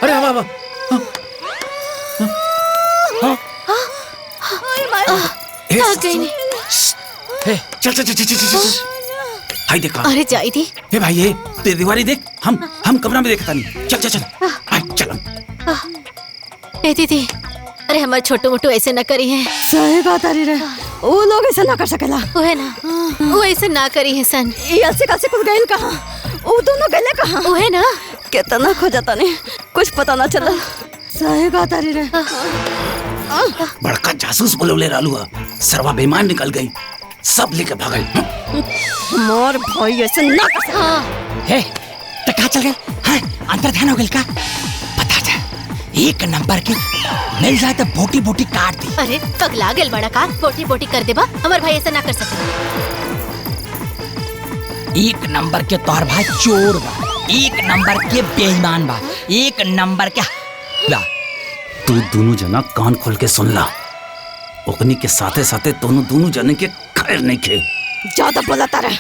Speaker 6: अरे हवा हवा।
Speaker 1: आ गई नहीं।
Speaker 5: चल चल चल चल चल। हाय देखा।
Speaker 1: अरे जाई थी।
Speaker 5: ए भाई ये तेरी दीवारी देख। हम कमरा में देखता नहीं। चल चल चल। हाय चल।
Speaker 1: ए दीदी, अरे हमारे छोटू मोटू ऐसे न करी है।
Speaker 7: सही बात अरे रे, वो लोग ऐसे ना कर सकेला।
Speaker 1: वो है ना, वो ऐसे ना करी है सन।
Speaker 7: ये अलसी कल से कुछ गइल कहाँ? वो दोनों गए कहाँ?
Speaker 1: वो है ना,
Speaker 7: कितना खोजता नहीं, कुछ पता ना चला। सही बात अरे रे।
Speaker 5: बड़का जासूस बोले रालू सरवा बेईमान निकल गई, सब लेके भागल।
Speaker 7: मोर भाई ऐसे ना कर सकता।
Speaker 8: हे तो कहाँ चल गए? हाँ अंदर ध्यान हो गया का? बता जा एक नंबर की मिल जाए तो बोटी बोटी काट दी।
Speaker 1: अरे पगला गेल बड़ा का बोटी बोटी कर देबा, हमार भाई ऐसा ना कर सके।
Speaker 8: एक नंबर के तोहर भाई चोर बा, एक नंबर के बेईमान बा, एक नंबर के ला।
Speaker 6: तू दोनों जना कान खोल के सुन ला, ओकनी के साथे साथे दोनों जने के खैर नहीं खे।
Speaker 7: ज्यादा बोलता रहे।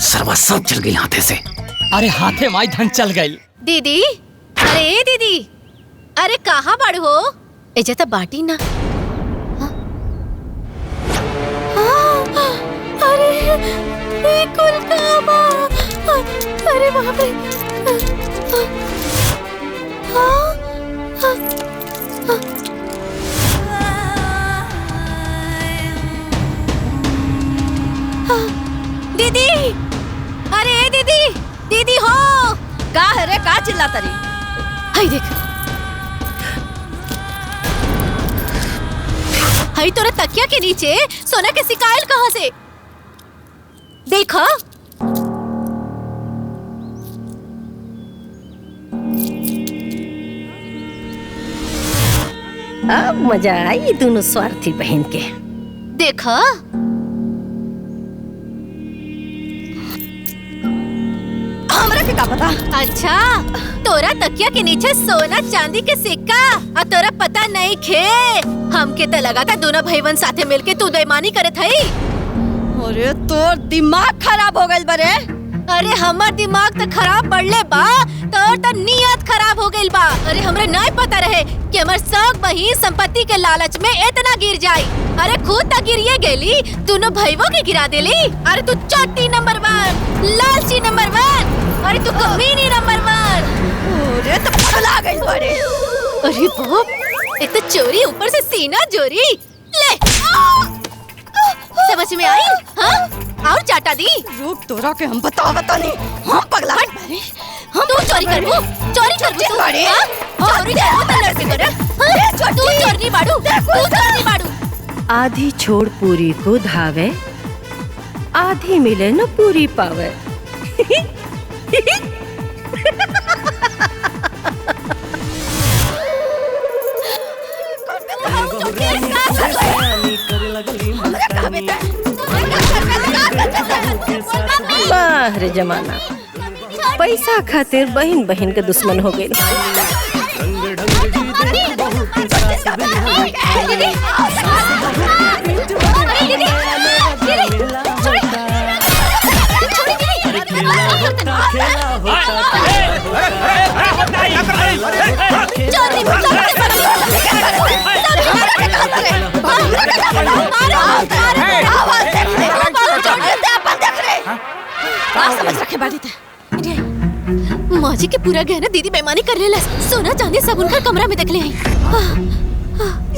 Speaker 6: सरवा सब चल गई हाथे से।
Speaker 8: अरे हाथे माई धन चल गई।
Speaker 1: दीदी, अरे दीदी, अरे कहाँ बड़ हो? एजे तो बाटी ना। अरे ये कुल कामा, अरे वहाँ पे दीदी, अरे दीदी, दीदी हो
Speaker 7: का है रे? का चिल्लाता रही?
Speaker 1: हाय देख, हाय तोरा तकिया के नीचे सोना के सिकायल कहाँ से? देखो
Speaker 3: अब मजा आई दोनों स्वार्थी बहन के।
Speaker 1: देखो
Speaker 7: हमरा के का पता?
Speaker 1: अच्छा, तोरा तकिया के नीचे सोना चांदी के सिक्का और तोरा पता नहीं खे। हमके तो लगा था दोनों भाईवन साथे मिलके तू बेईमानी करे थई।
Speaker 7: अरे तोर दिमाग खराब हो गइल बरे।
Speaker 1: अरे हमार दिमाग तो खराब पड़ले बा, तोर तो नियत खराब हो गइल बा। अरे हमरे नहीं पता रहे कि हमार सब बहिन संपत्ति के लालच में इतना गिर जाई। अरे खुद तक गिरिए गेली, दोनों भाईवों के गिरा देली। अरे तू चोटी नंबर 1, लालची नंबर 1, अरे तू कमीनी नंबर 1।
Speaker 7: अरे तो पगला गइल बरे।
Speaker 1: अरे बाप, एक तो चोरी ऊपर से सीना चोरी। ले समझ में आई? हाँ, और चाटा दी।
Speaker 7: रुक, तोरा के हम बता नहीं। हम पगला गइल।
Speaker 1: तू चोरी करबू, चोरी करबू तू। हां, चोरी करबू तो लड़के करे। हां, तू चोरी बाड़ू, तू चोरी बाड़ू।
Speaker 3: आधी छोड़ पूरी को धावे, आधी मिले न पूरी पावे। वाह रे जमाना, पैसा खातिर बहन बहन के दुश्मन हो गए।
Speaker 7: समझ रखे बाड़ी थे।
Speaker 1: माजी के पूरा गहना दीदी बेईमानी कर लेला। सोना चांदी सब उनका कमरा में देख ले आई।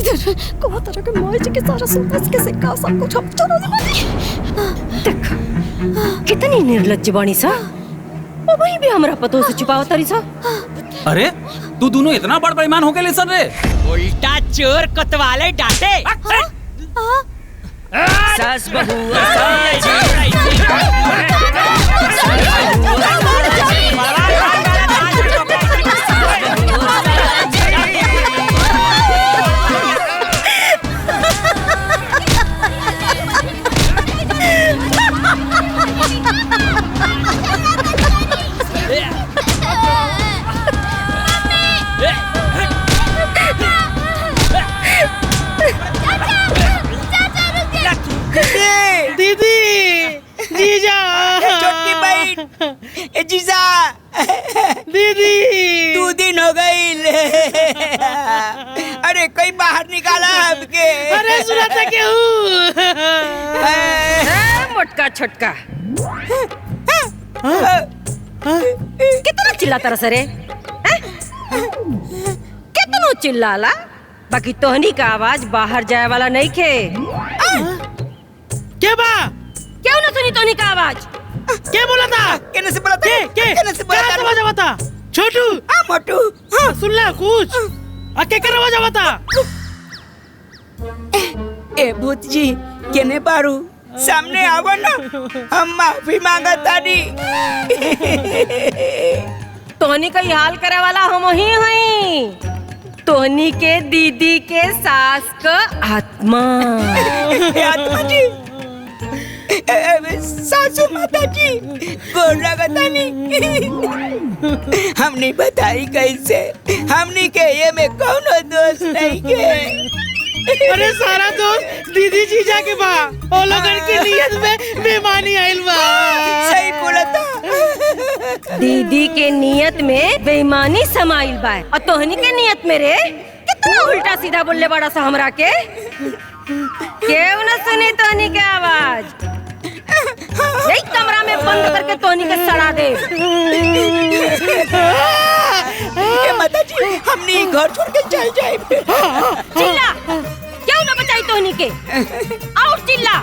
Speaker 7: इधर को तरह के माजी के सारा सोना के सिक्का सब कुछ हम चोरा ले बाड़ी।
Speaker 3: देख कितनी निर्लज्ज बानी सा। ओ भाई भी हमरा पतो से छुपाव तरी सा।
Speaker 6: अरे तू दोनों इतना बड़ बेईमान हो गए सर रे।
Speaker 11: उल्टा चोर कोतवाले डांटे। सास बहू
Speaker 15: दीदी, जीजा,
Speaker 16: छोटकी बहन, ए जीजा,
Speaker 15: दीदी,
Speaker 16: 2 दिन हो गई। अरे कोई बाहर निकाला हमके।
Speaker 15: अरे सुना था क्यों?
Speaker 3: मोटका छोटका कितना चिल्लाता रहा सरे? कितना चिल्लाला? बाकी तोहनी का आवाज बाहर जाए वाला नहीं खे।
Speaker 15: क्या बा?
Speaker 3: क्यों ना सुनी तोहनी का आवाज?
Speaker 15: क्या बोला था?
Speaker 16: कहने से बोला था?
Speaker 15: कहने से बोला था? आवाज आवता? छोटू,
Speaker 16: मोटू,
Speaker 15: हाँ सुन ला कुछ। क्या कर आवाज आवता?
Speaker 16: ए भूत जी, केने बारू? सामने आवो ना, हम माफी मांगता नी।
Speaker 3: तोहनी का हाल करे वाला हम ही हई, तोहनी के दीदी के सास का आत्मा।
Speaker 16: आत्मा जी, सासू माता जी, गोर लगता नी। हमने बताई कैसे, हमने के ये में कौनो दोष नहीं के।
Speaker 15: अरे सारा दोस्त दीदी जीजा के बा, ओ लोगन की नियत में बेईमानी आइल बा।
Speaker 16: सही बोला था।
Speaker 3: दीदी के नियत में बेईमानी समाइल बा, और तोहनी के नियत में रे कितना उल्टा सीधा बोलले बड़ा सा हमरा के। केहू न सुनी तोहनी के आवाज, यही कमरा में बंद करके तोहनी के सड़ा दे।
Speaker 16: माता जी, हमने घर छोड़ के चल जाए।
Speaker 3: चिल्ला, क्यों न बचाई तोहनी के? और चिल्ला,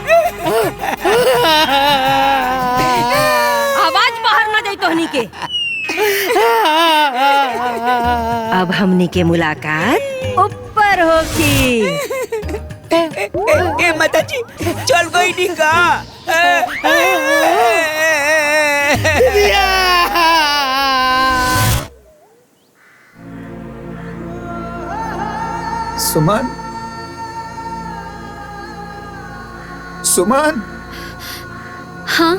Speaker 3: आवाज बाहर न जाए तोहनी के। अब हमनी के मुलाकात ऊपर होगी।
Speaker 16: ए माता जी, चल गई नी का?
Speaker 5: सुमन, सुमन।
Speaker 12: हाँ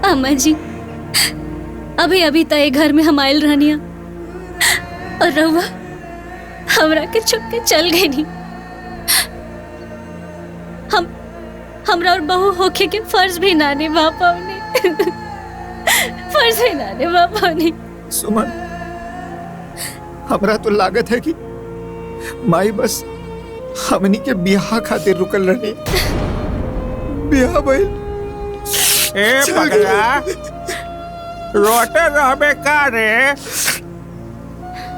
Speaker 12: अम्मा जी, अभी अभी तय घर में हम आयल रहनिया और रहुआ हमरा के छुप के चल गई नहीं। हमरा और बहू होके के फर्ज भी ना निभा पाऊनी। फर्ज भी ना निभा पाऊनी।
Speaker 5: सुमन, हमरा तो लागत है कि माई बस हमनी के बियाह खातिर रुकल रही। बियाह भइल।
Speaker 9: ए पगला, रोते रहबे का रे?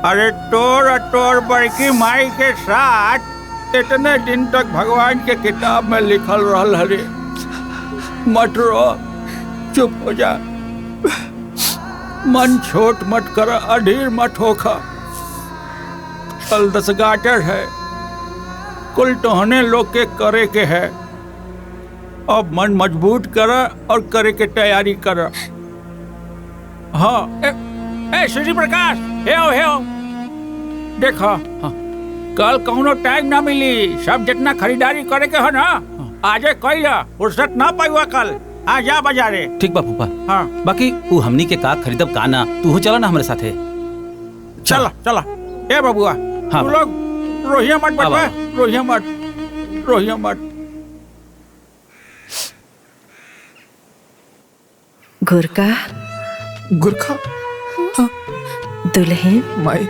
Speaker 9: अरे तोर बड़की माई के साथ इतने दिन तक भगवान के किताब में लिखल रहल हरे। मत रो, चुप हो जा, मन छोट मत कर, अधीर मत होखा। कल 10 गाटर है, कुल तोहने लोग के करे के है। अब मन मजबूत कर और करे के तैयारी कर। हाँ, ए श्री प्रकाश, हे हो देखो, हाँ, कल कौनो टाइम ना मिली। सब जितना खरीदारी करे के हो ना, आजे कइला, फुर्सत ना पाइवा कल। आ जा बाजारे।
Speaker 6: ठीक बा फूफा।
Speaker 9: हाँ,
Speaker 6: बाकी वो हमनी के का खरीदब का ना, तू चला ना हमारे साथे।
Speaker 9: चला। ए बबुआ,
Speaker 6: हाँ,
Speaker 9: तू लोग रोहिया मत बटवा, रोहिया मत।
Speaker 3: गुरका दुल्हन
Speaker 5: माई,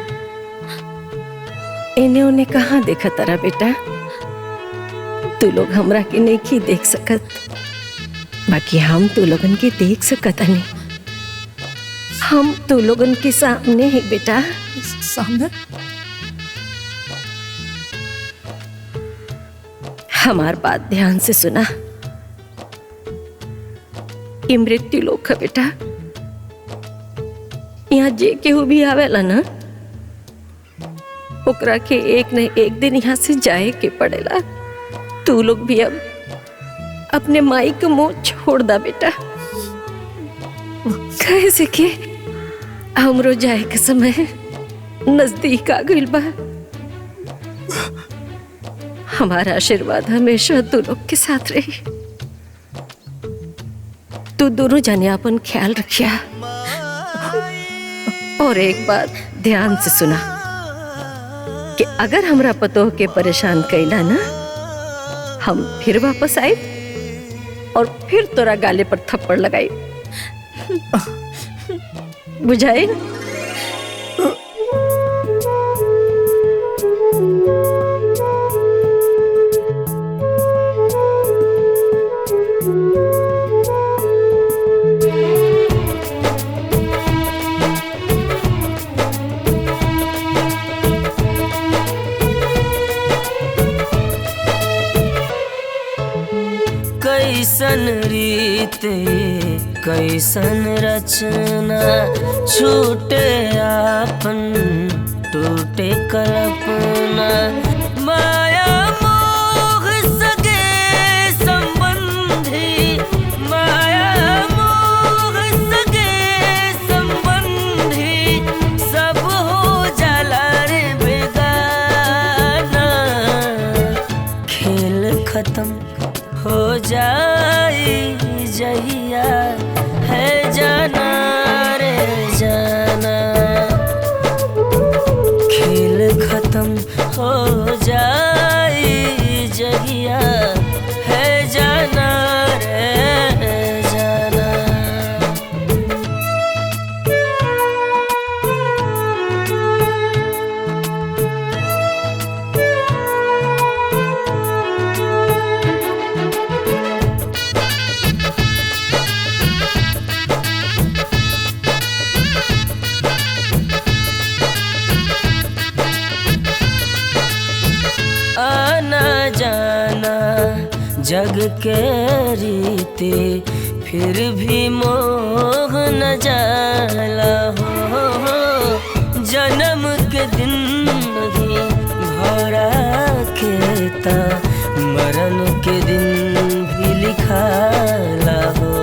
Speaker 3: इन्हें उन्हें कहाँ देखा तारा बेटा? तू लोग हमरा के नहीं की देख सकत, बाकी हम तू लोगन के देख सकत नहीं। हम तू लोगन के सामने ही बेटा।
Speaker 5: सामने?
Speaker 3: हमार बात ध्यान से सुना। ये मृत्यु लोक है बेटा। यहाँ जे केहू भी आवेला ना, ओकरा के एक न एक दिन यहाँ से जाए के पड़ेला। तू लोग भी अब अपने माई का मुंह छोड़ दा बेटा। कैसे कि हमरो जाए के समय नजदीक आ गइल बा। हमारा आशीर्वाद हमेशा तू लोग के साथ रही। तू दोनों जाने अपन ख्याल रखिया। और एक बात ध्यान से सुना कि अगर हमरा पतो के परेशान कैला ना, हम फिर वापस आए और फिर तोरा गाले पर थप्पड़ लगाई। बुझाई?
Speaker 18: कैसन रीत कैसन रचना, छूटे आपन टूटे कल्पना। माया मोह सगे संबंधी, माया मोह सगे संबंधी, सब हो जाला रे बेगाना। खेल खत्म हो जाए जहिया है जाना रे जाना। खेल खत्म हो जाए जहिया है जाना रे जाना। आना जाना जग के रीते, फिर भी मोह न जाला हो। जन्म के दिन भी भरा केता, मरण के दिन भी लिखाला हो।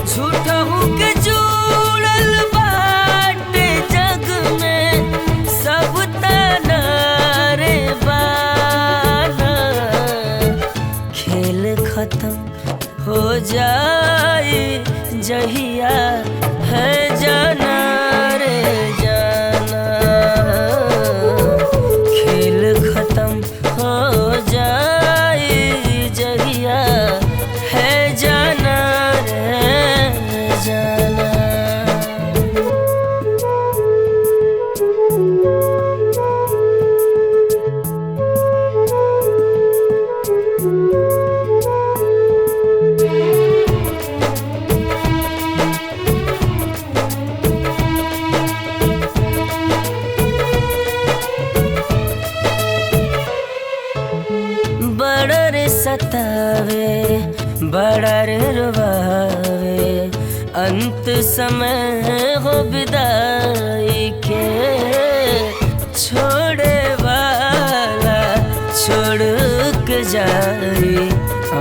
Speaker 18: झूठा हूँ के जुड़ल बाटे जग में सब तना रे बाना। खेल खत्म हो जाए जहिया है जाना रे जाना। खेल खत्म हो जाए जहिया है जाना रे जाना। बड़ा रे सतावे बड़ा रे रुवावे, अंत समय हो विदाई के। छोड़े वाला छोड़ के जाए,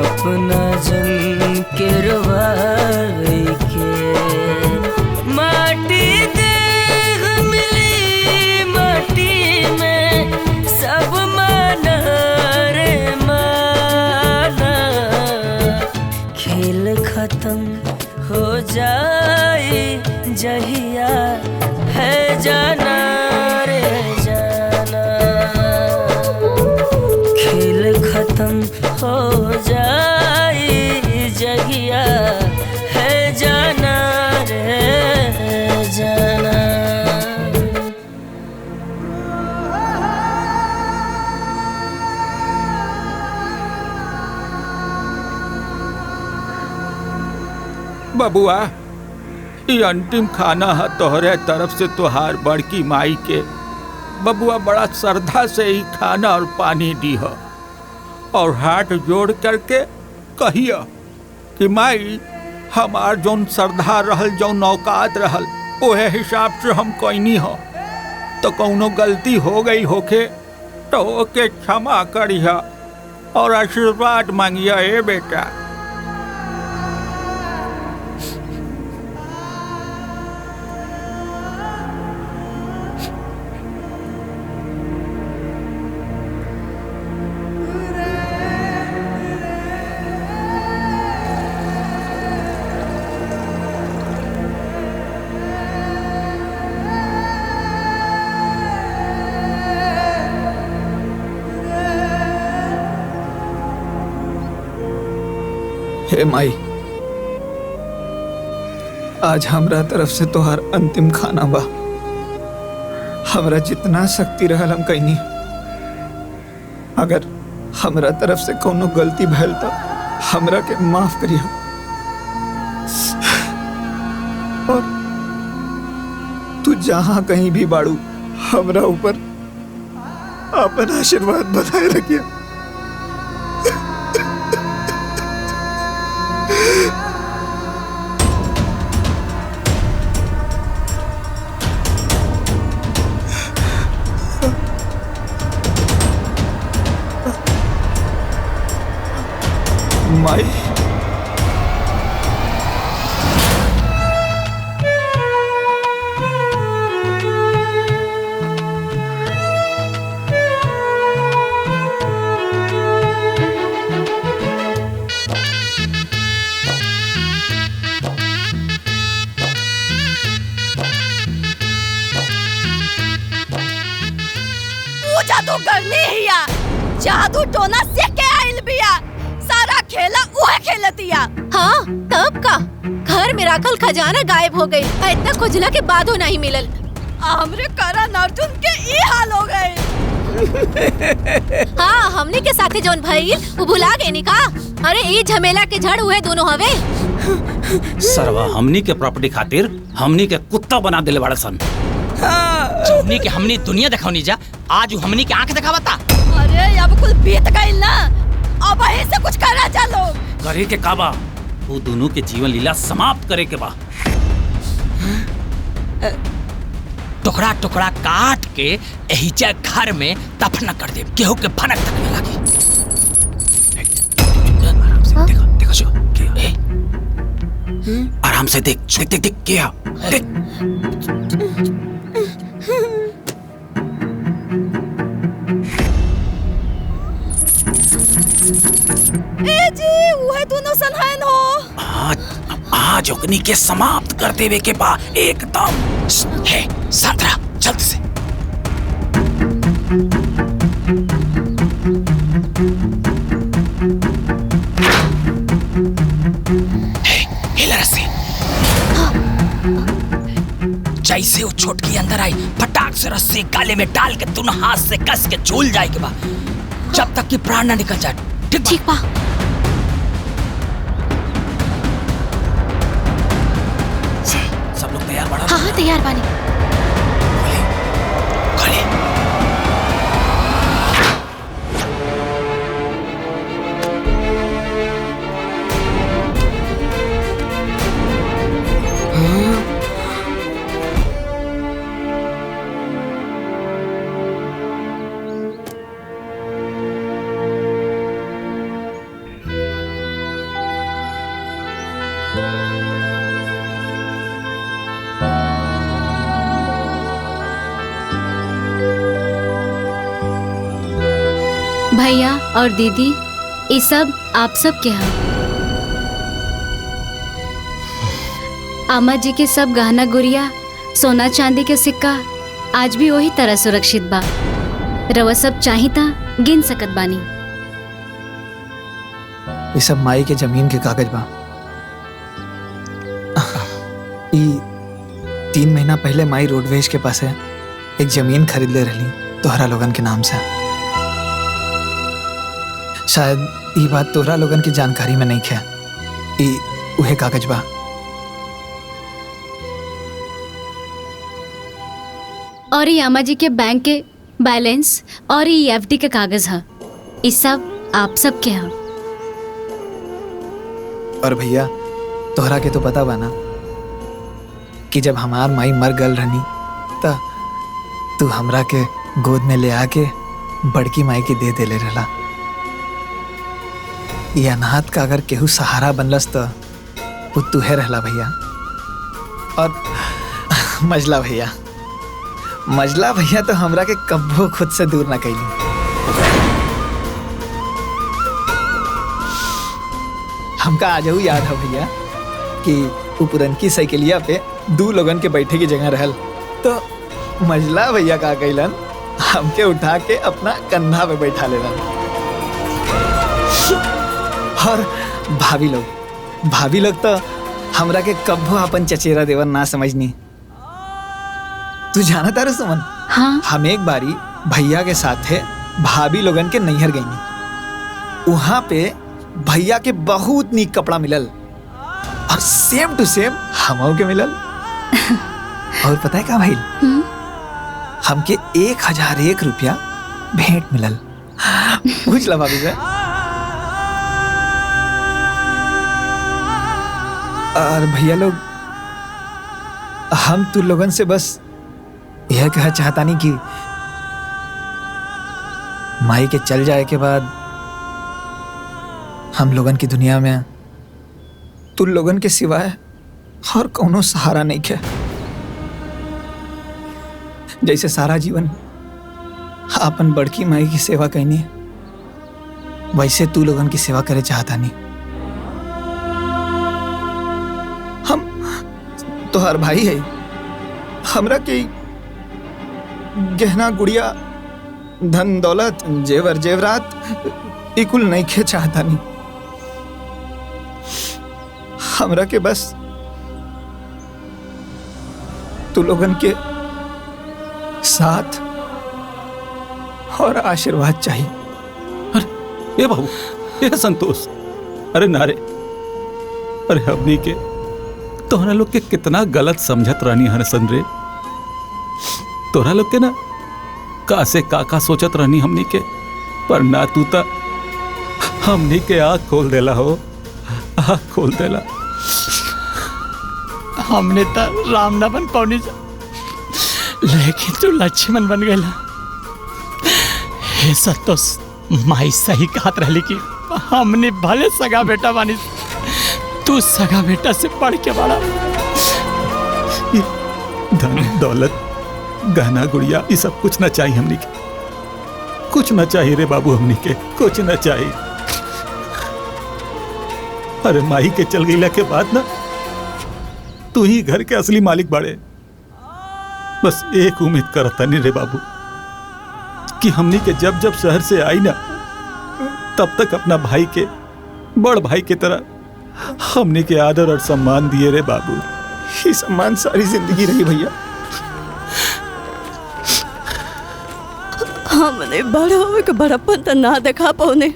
Speaker 18: अपना जन के रुवावे के। माटी देह मिली माटी में, सब माना रे माना। खेल खत्म हो जाए जहिया है जाना रे जाना। खेल खत्म हो जाए जहिया है जाना रे जाना।
Speaker 9: बबुआ, ये अंतिम खाना है तोहरे तरफ से तुहार बड़की माई के। बबुआ बड़ा श्रद्धा से ही खाना और पानी दी है, और हाथ जोड़ करके कहिया कि माई हमार जौन श्रद्धा रहल, जौन औकात रहल, ओहे हिसाब से हम कोई हो। तो कौनो गलती हो गई होके तो ओके क्षमा करिया और आशीर्वाद मांगिया ए बेटा।
Speaker 5: हे माई, आज हमरा तरफ से तोहार अंतिम खाना बा। हमरा जितना शक्ति रहल हम कईनी। अगर हमरा तरफ से कोनो गलती भइल तो हमरा के माफ करिया, और तू जहां कहीं भी बाड़ू हमरा ऊपर अपन आशीर्वाद बनाए रखिया। माई
Speaker 7: जादू करनी हिया, जादू टोना से के आइल बिया, सारा खेला उहे खेलतिया।
Speaker 1: हाँ तब का घर में रखल खजाना गायब हो गई, इतना खोजला के बाद हो नहीं मिलल।
Speaker 7: हमरे करण अर्जुन के ई हाल हो गए।
Speaker 1: हाँ हमने के साथे जौन भइल वो भुला गए नी का? अरे ई झमेला के जड़ हुए दोनों हवे।
Speaker 6: सरवा हमनी के प्रॉपर्टी खातिर हमनी के कुत्ता बना देले बड़ा सन।
Speaker 8: हमनी के हमनी दुनिया दिखावनी जा, आज हमनी के आंख दिखावता।
Speaker 7: अरे अब कुल बीत गइल ना, अब यहीं से कुछ करा जा लोग।
Speaker 6: करे के काबा वो दोनों के जीवन लीला समाप्त करे के बा।
Speaker 8: टुकड़ा टुकड़ा काट के एहिचा घर में दफन कर दे, केहू के भनक तक न लगी।
Speaker 5: देखो जो
Speaker 6: आराम से देख देख देख देख क्या देख।
Speaker 7: ए जी वह दोनों सनहन हो।
Speaker 6: आज ओकनी के समाप्त कर देवे के बा एकदम। है सातरा जल्दी से। जैसे वो छोटकी अंदर आई, फटाक से रस्सी गाले में डाल के दोनों हाथ से कस के झूल जाए के बा, जब तक कि प्राण न निकल जाए।
Speaker 1: ठीक बा।
Speaker 6: सब लोग तैयार बड़ा?
Speaker 1: हाँ हाँ तैयार बानी।
Speaker 12: भैया और दीदी ये सब आप सब के हैं। आमा जी के सब गहना गुड़िया सोना चांदी के सिक्का आज भी वही तरह सुरक्षित बा। रवा सब चाही ता गिन सकत बानी।
Speaker 5: ये सब माई के जमीन के कागज बा। ई 3 महीना पहले माई रोडवेज के पास है एक जमीन खरीद ले रही तोहरा लोगन के नाम से। शायद ये बात तोहरा लोगन की जानकारी में नहीं है। ई उहे कागज बा।
Speaker 12: और ये आमा जी के बैंक के बैलेंस और ये एफडी के कागज है। ये सब आप सब के हैं।
Speaker 5: और भैया तोहरा के तो पता बा ना कि जब हमार माई मर गल रहनी त तू हमरा के गोद में ले आके बड़की माई के दे देले रहला। ये अनाथ का अगर केहू सहारा बनलस तो वो तुहे रहला भैया। और मजला भैया तो हमरा के कब्बो खुद से दूर ना कैली। हमका आजऊ याद है भैया कि वो पुरनकी साइकिलिया पे 2 लोगन के बैठे की जगह रहल तो मजला भैया का कैलन हमके उठा के अपना कंधा पे बैठा लेलन। और भाभी लोग तो हमरा के कब्बो अपन चचेरा देवर ना समझनी। तू जाना तारू सुमन?
Speaker 12: हाँ? हम
Speaker 5: एक बारी भैया के साथ है भाभी लोगन के नैहर गई। वहां पे भैया के बहुत नीक कपड़ा मिलल और सेम टू सेम हमों के मिलल। और पता है क्या भाई, हमके 1001 रुपया भेंट मिलल। पूछ ला भाभी से। और भैया लोग, हम तू लोगन से बस यह कहा चाहता नहीं कि माई के चल जाए के बाद हम लोगन की दुनिया में तू लोगन के सिवाय और कोनो सहारा नहीं है। जैसे सारा जीवन अपन बड़की माई की सेवा करनी है, वैसे तू लोगन की सेवा करे चाहता नहीं। हम तो हर भाई है, हमरा के गहना गुड़िया धन दौलत जेवर जेवरात इकुल नहीं खे चाहता नहीं। हमरा के बस तू लोगन के साथ और आशीर्वाद चाहिए।
Speaker 6: ए बाबू, ए संतोष, अरे नारे, अरे हमनी के तोहरा लोग के कितना गलत समझत रहनी हरसन रे। तोहरा लोग के ना का से का सोचत रहनी हमनी के, पर ना तू ता हमनी के आँख खोल देला हो, आँख खोल देला।
Speaker 15: हमने तो राम ना बन पौनी जा, लेकिन तू लक्ष्मण बन गया। हे संतोष, माई सही कहत रहली कि हमने भले सगा बेटा बानी, तू सगा बेटा से पढ़ के बड़ा।
Speaker 6: धन दौलत गहना गुड़िया ये सब कुछ ना चाहिए हमनी के, कुछ ना चाहिए रे बाबू, हमनी के कुछ ना चाहिए। अरे माही के चल गईला के बाद ना तू ही घर के असली मालिक बाड़े। बस एक उम्मीद करता नहीं रे बाबू कि हमनी के जब जब शहर से आई ना, तब तक अपना भाई के बड़ भाई की तरह हमनी के आदर और सम्मान दिए रे बाबू।
Speaker 5: ये सम्मान सारी जिंदगी रही भैया।
Speaker 7: हमने बड़ा हुए के बड़प्पन तो ना देखा पौने,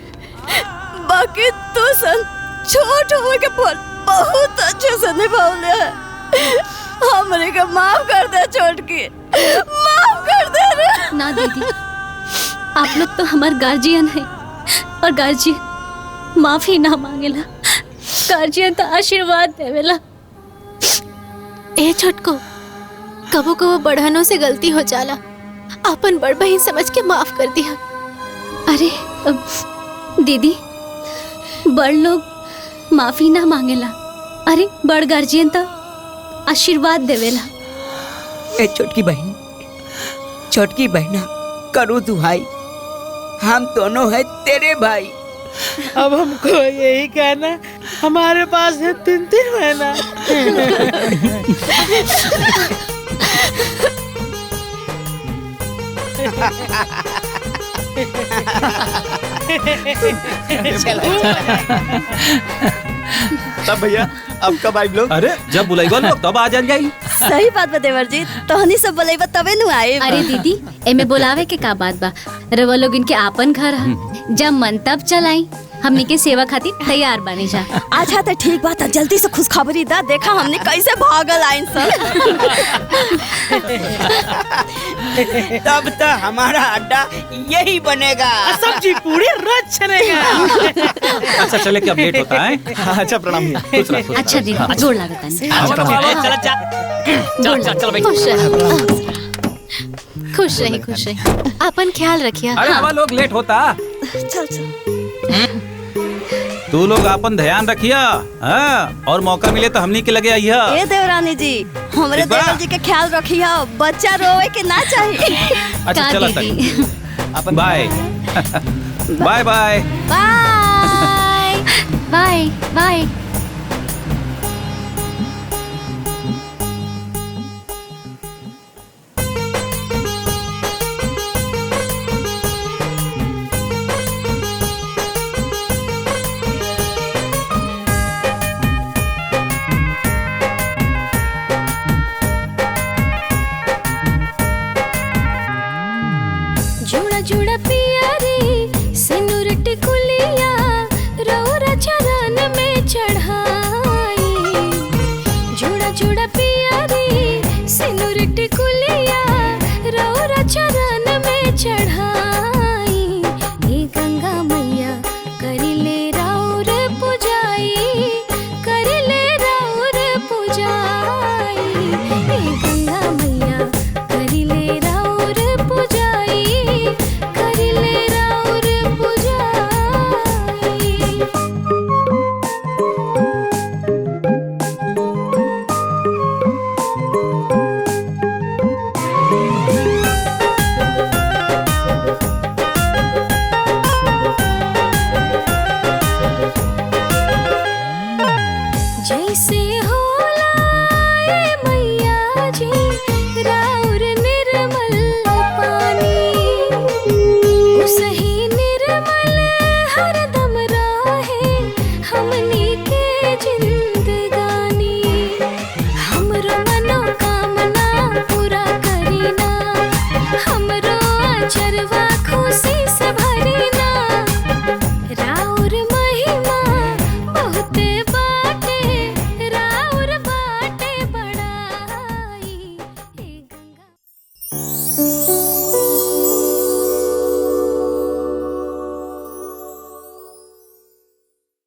Speaker 7: बाकी तू सन छोट हुए के पर बहुत अच्छे से निभावले है। हमने का माफ कर दे, छोट की माफ कर दे रे।
Speaker 12: ना दीदी, आप लोग तो हमार गार्जियन है, और गार्जियन माफी ना मांगेला, गार्जियन तो आशीर्वाद देवेला।
Speaker 1: ए छोटको, कबो कबो बढ़ानों से गलती हो जाला, अपन बड़ बहन समझ के माफ कर दिया।
Speaker 12: अरे दीदी, बड़ लोग माफी ना मांगेला, अरे बड़ गार्जियन तो आशीर्वाद देवेला।
Speaker 16: ए छोटकी बहन, छोटकी बहना, करो तू भाई, हम दोनों है तेरे भाई।
Speaker 15: अब हमको यही कहना, हमारे पास है 3-3 महीना।
Speaker 17: तब भैया अब कब आई लोग?
Speaker 6: अरे जब बुलाईबा लोग तब आ जाई।
Speaker 7: सही बात बा देवर जी, तोहनी सब बोलेबा तबे नु आए।
Speaker 12: अरे दीदी, एमे बुलावे के का बात बा, रवा लोग इनके आपन घर है, जब मन तब चलाई। हमनी के सेवा खातिर तैयार बनी जा।
Speaker 7: अच्छा तो ठीक बात है, जल्दी से खुशखबरी दा, देखा हमने कैसे भागल आइन सब।
Speaker 16: तब तो हमारा अड्डा यही बनेगा,
Speaker 15: सब्जी पूरी रच चलेगा।
Speaker 6: अच्छा चले कि अब लेट होता है।
Speaker 17: अच्छा प्रणाम भैया।
Speaker 12: अच्छा दीदी, जोड़ लागत
Speaker 1: खुश रही, खुश रही, अपन ख्याल रखिया।
Speaker 6: अरे हवा लोग लेट होता।
Speaker 7: चल चल,
Speaker 6: तू लोग अपन ध्यान रखिया, हाँ? और मौका मिले तो हमनी के लगे आइया।
Speaker 7: ए देवरानी जी, हमरे देवर जी के ख्याल रखिया, बच्चा रोवे के ना चाहिए।
Speaker 6: अच्छा चला तक, bye bye bye
Speaker 12: bye bye by.